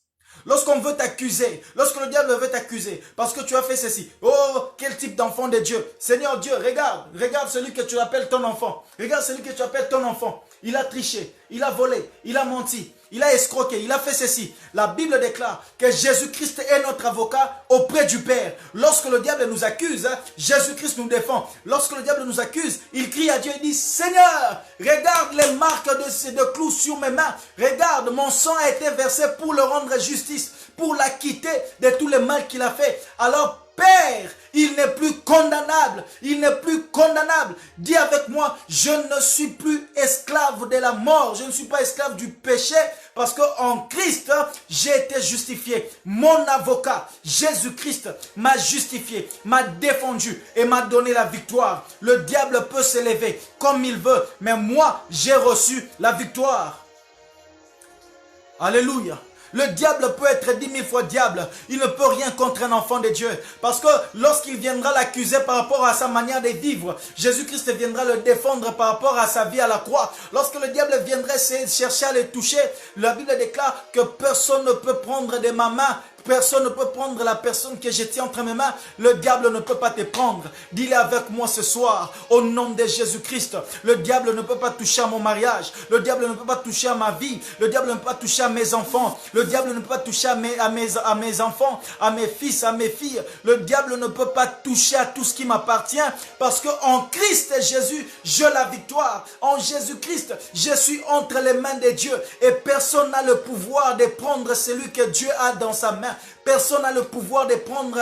Lorsqu'on veut t'accuser, lorsque le diable veut t'accuser, parce que tu as fait ceci, oh, quel type d'enfant de Dieu? Seigneur Dieu, regarde celui que tu appelles ton enfant. Regarde celui que tu appelles ton enfant. Il a triché, il a volé, il a menti, il a escroqué, il a fait ceci. La Bible déclare que Jésus-Christ est notre avocat auprès du Père. Lorsque le diable nous accuse, Jésus-Christ nous défend. Lorsque le diable nous accuse, il crie à Dieu et dit, Seigneur, regarde les marques de clous sur mes mains. Regarde, mon sang a été versé pour le rendre justice, pour l'acquitter de tous les mal qu'il a fait. Alors, Père, il n'est plus condamnable. Il n'est plus condamnable. Dis avec moi, je ne suis plus esclave de la mort. Je ne suis pas esclave du péché parce qu'en Christ, j'ai été justifié. Mon avocat, Jésus-Christ, m'a justifié, m'a défendu et m'a donné la victoire. Le diable peut s'élever comme il veut, mais moi, j'ai reçu la victoire. Alléluia. Le diable peut être 10 000 fois diable. Il ne peut rien contre un enfant de Dieu. Parce que lorsqu'il viendra l'accuser par rapport à sa manière de vivre, Jésus-Christ viendra le défendre par rapport à sa vie à la croix. Lorsque le diable viendrait chercher à le toucher, la Bible déclare que personne ne peut prendre de ma main Personne ne peut prendre la personne que je tiens entre mes mains. Le diable ne peut pas te prendre. Dis-le avec moi ce soir, au nom de Jésus-Christ. Le diable ne peut pas toucher à mon mariage. Le diable ne peut pas toucher à ma vie. Le diable ne peut pas toucher à mes enfants. Le diable ne peut pas toucher à mes enfants, à mes fils, à mes filles. Le diable ne peut pas toucher à tout ce qui m'appartient parce qu'en Christ Jésus, j'ai la victoire. En Jésus-Christ, je suis entre les mains de Dieu et personne n'a le pouvoir de prendre celui que Dieu a dans sa main. Personne n'a le pouvoir de prendre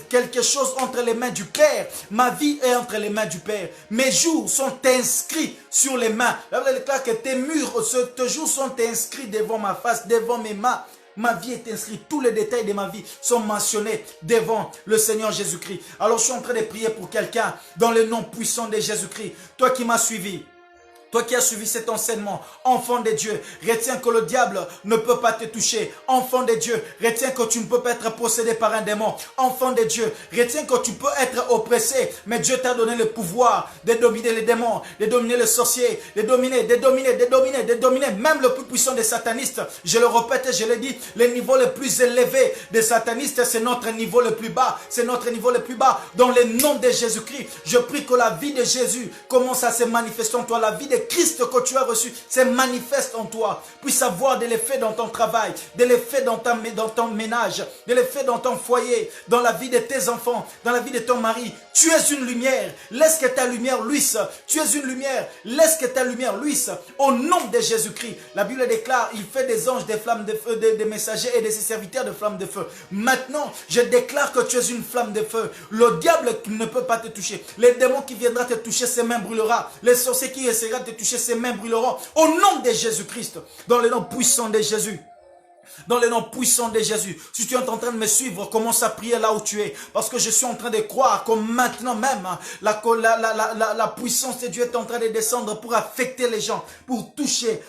quelque chose entre les mains du Père. Ma vie est entre les mains du Père. Mes jours sont inscrits sur les mains. La Bible déclare que tes murs, tes jours sont inscrits devant ma face, devant mes mains. Ma vie est inscrite, tous les détails de ma vie sont mentionnés devant le Seigneur Jésus-Christ. Alors je suis en train de prier pour quelqu'un dans le nom puissant de Jésus-Christ. Toi qui m'as suivi. Toi qui as suivi cet enseignement, enfant de Dieu, retiens que le diable ne peut pas te toucher. Enfant de Dieu, retiens que tu ne peux pas être possédé par un démon. Enfant de Dieu, retiens que tu peux être oppressé, mais Dieu t'a donné le pouvoir de dominer les démons, de dominer les sorciers, de dominer, même le plus puissant des satanistes. Je le répète et je le dis, le niveau le plus élevé des satanistes, c'est notre niveau le plus bas. C'est notre niveau le plus bas. Dans le nom de Jésus-Christ, je prie que la vie de Jésus commence à se manifester en toi. La vie de Christ que tu as reçu se manifeste en toi, puisse avoir de l'effet dans ton travail, de l'effet dans ton ménage, de l'effet dans ton foyer, dans la vie de tes enfants, dans la vie de ton mari. Tu es une lumière, laisse que ta lumière luise. Tu es une lumière, laisse que ta lumière luise. Au nom de Jésus-Christ, la Bible déclare, il fait des anges, des flammes de feu, des messagers et des serviteurs de flammes de feu. Maintenant, je déclare que tu es une flamme de feu. Le diable ne peut pas te toucher. Les démons qui viendront te toucher, ses mains brûlera. Les sorciers qui essaieront de te toucher, ses mains brûleront. Au nom de Jésus-Christ, dans le nom puissant de Jésus. Dans le nom puissant de Jésus, si tu es en train de me suivre, commence à prier là où tu es. Parce que je suis en train de croire que maintenant même, la puissance de Dieu est en train de descendre pour affecter les gens, pour toucher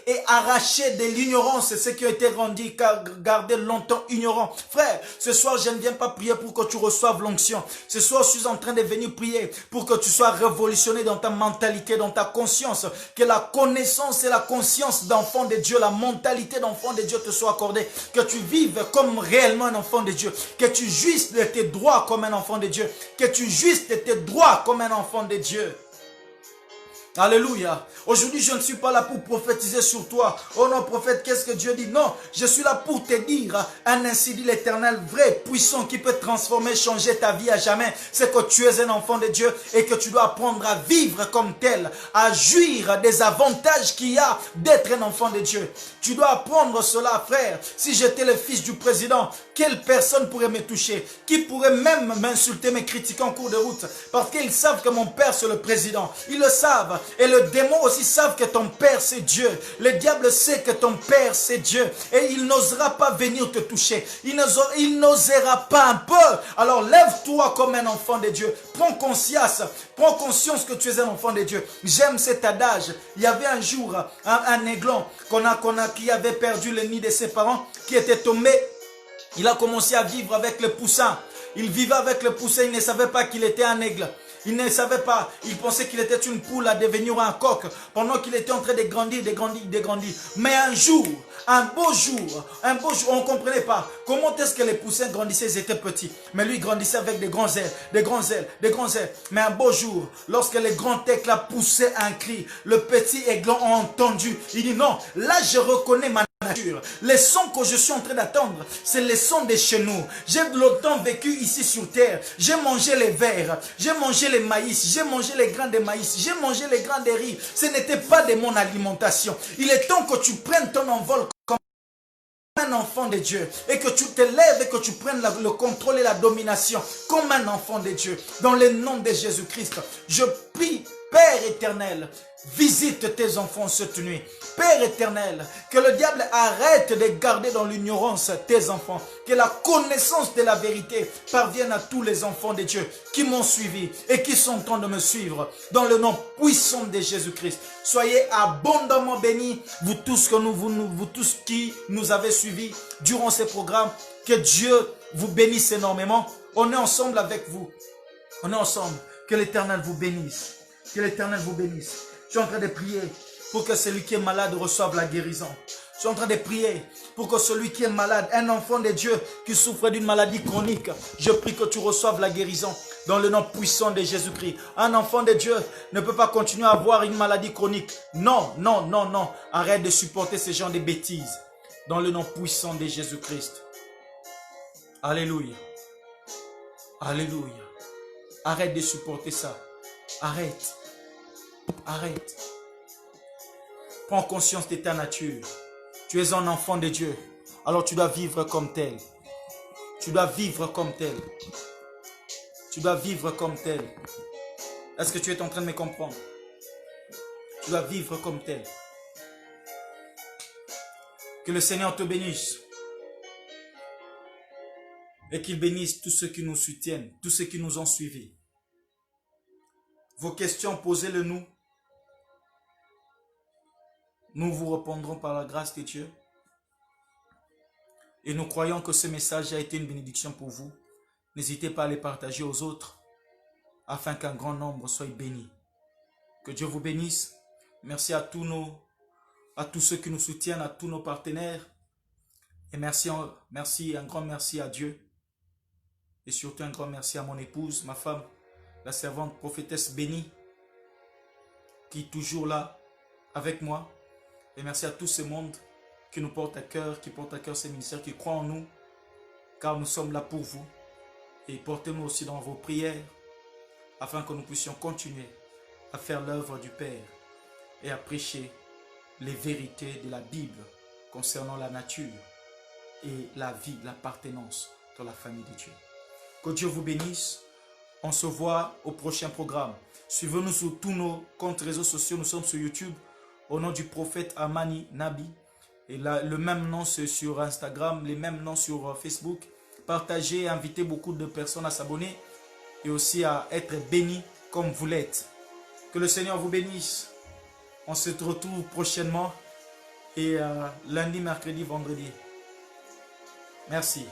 et arracher de l'ignorance ceux qui ont été rendus, gardés longtemps ignorants. Frère, ce soir, je ne viens pas prier pour que tu reçoives l'onction. Ce soir, je suis en train de venir prier pour que tu sois révolutionné dans ta mentalité, dans ta conscience. Que la connaissance et la conscience d'enfant de Dieu, la mentalité d'enfant de Dieu te soit accordée. Que tu vives comme réellement un enfant de Dieu. Que tu jouisses de tes droits comme un enfant de Dieu. Que tu jouisses de tes droits comme un enfant de Dieu. Alléluia. Aujourd'hui, je ne suis pas là pour prophétiser sur toi. Oh non, prophète, qu'est-ce que Dieu dit? Non, je suis là pour te dire un ainsi dit l'Éternel, vrai, puissant, qui peut transformer, changer ta vie à jamais. C'est que tu es un enfant de Dieu et que tu dois apprendre à vivre comme tel, à jouir des avantages qu'il y a d'être un enfant de Dieu. Tu dois apprendre cela, frère. Si j'étais le fils du président, quelle personne pourrait me toucher? Qui pourrait même m'insulter, me critiquer en cours de route? Parce qu'ils savent que mon père, c'est le président. Ils le savent. Et le démon aussi savent que ton père c'est Dieu. Le diable sait que ton père c'est Dieu. Et il n'osera pas venir te toucher. Il n'osera pas un peu. Alors lève-toi comme un enfant de Dieu. Prends conscience que tu es un enfant de Dieu. J'aime cet adage. Il y avait un jour un aiglon qui avait perdu le nid de ses parents, qui était tombé. Il a commencé à vivre avec le poussin. Il vivait avec le poussin, il ne savait pas qu'il était un aigle. Il ne savait pas, il pensait qu'il était une poule à devenir un coq pendant qu'il était en train de grandir. Mais un beau jour, on ne comprenait pas comment est-ce que les poussins grandissaient, ils étaient petits. Mais lui, il grandissait avec des grands ailes. Mais un beau jour, lorsque les grands éclats poussaient un cri, le petit aiglon a entendu. Il dit non, là je reconnais ma nature. Les sons que je suis en train d'attendre, c'est les sons de chez nous. J'ai longtemps vécu ici sur terre. J'ai mangé les vers, j'ai mangé les maïs, j'ai mangé les grains de maïs, j'ai mangé les grains de riz. Ce n'était pas de mon alimentation. Il est temps que tu prennes ton envol comme un enfant de Dieu et que tu te lèves et que tu prennes le contrôle et la domination comme un enfant de Dieu. Dans le nom de Jésus-Christ, je prie, Père éternel, visite tes enfants cette nuit. Père éternel, que le diable arrête de garder dans l'ignorance tes enfants. Que la connaissance de la vérité parvienne à tous les enfants de Dieu qui m'ont suivi et qui sont en train de me suivre. Dans le nom puissant de Jésus-Christ. Soyez abondamment bénis, vous tous qui nous avez suivis durant ces programmes. Que Dieu vous bénisse énormément. On est ensemble avec vous. On est ensemble. Que l'Éternel vous bénisse. Que l'Éternel vous bénisse. Je suis en train de prier pour que celui qui est malade reçoive la guérison. Je suis en train de prier pour que celui qui est malade, un enfant de Dieu qui souffre d'une maladie chronique, je prie que tu reçoives la guérison dans le nom puissant de Jésus-Christ. Un enfant de Dieu ne peut pas continuer à avoir une maladie chronique. Non, non, non, non. Arrête de supporter ce genre de bêtises dans le nom puissant de Jésus-Christ. Alléluia. Alléluia. Arrête de supporter ça. Arrête. Arrête. Prends conscience de ta nature. Tu es un enfant de Dieu. Alors tu dois vivre comme tel. Tu dois vivre comme tel. Tu dois vivre comme tel. Est-ce que tu es en train de me comprendre? Tu dois vivre comme tel. Que le Seigneur te bénisse. Et qu'il bénisse tous ceux qui nous soutiennent, tous ceux qui nous ont suivis. Vos questions, posez-les nous. Nous vous répondrons par la grâce de Dieu. Et nous croyons que ce message a été une bénédiction pour vous. N'hésitez pas à les partager aux autres, afin qu'un grand nombre soit béni. Que Dieu vous bénisse. Merci à tous ceux qui nous soutiennent, à tous nos partenaires. Et merci, un grand merci à Dieu. Et surtout un grand merci à mon épouse, ma femme, la servante prophétesse bénie, qui est toujours là avec moi. Et merci à tout ce monde qui nous porte à cœur, qui porte à cœur ces ministères, qui croient en nous, car nous sommes là pour vous. Et portez-nous aussi dans vos prières, afin que nous puissions continuer à faire l'œuvre du Père et à prêcher les vérités de la Bible concernant la nature et la vie, l'appartenance dans la famille de Dieu. Que Dieu vous bénisse. On se voit au prochain programme. Suivez-nous sur tous nos comptes réseaux sociaux. Nous sommes sur YouTube au nom du prophète Amani Nabi. Et là, le même nom c'est sur Instagram, les mêmes noms sur Facebook. Partagez, invitez beaucoup de personnes à s'abonner et aussi à être bénis comme vous l'êtes. Que le Seigneur vous bénisse. On se retrouve prochainement et lundi, mercredi, vendredi. Merci.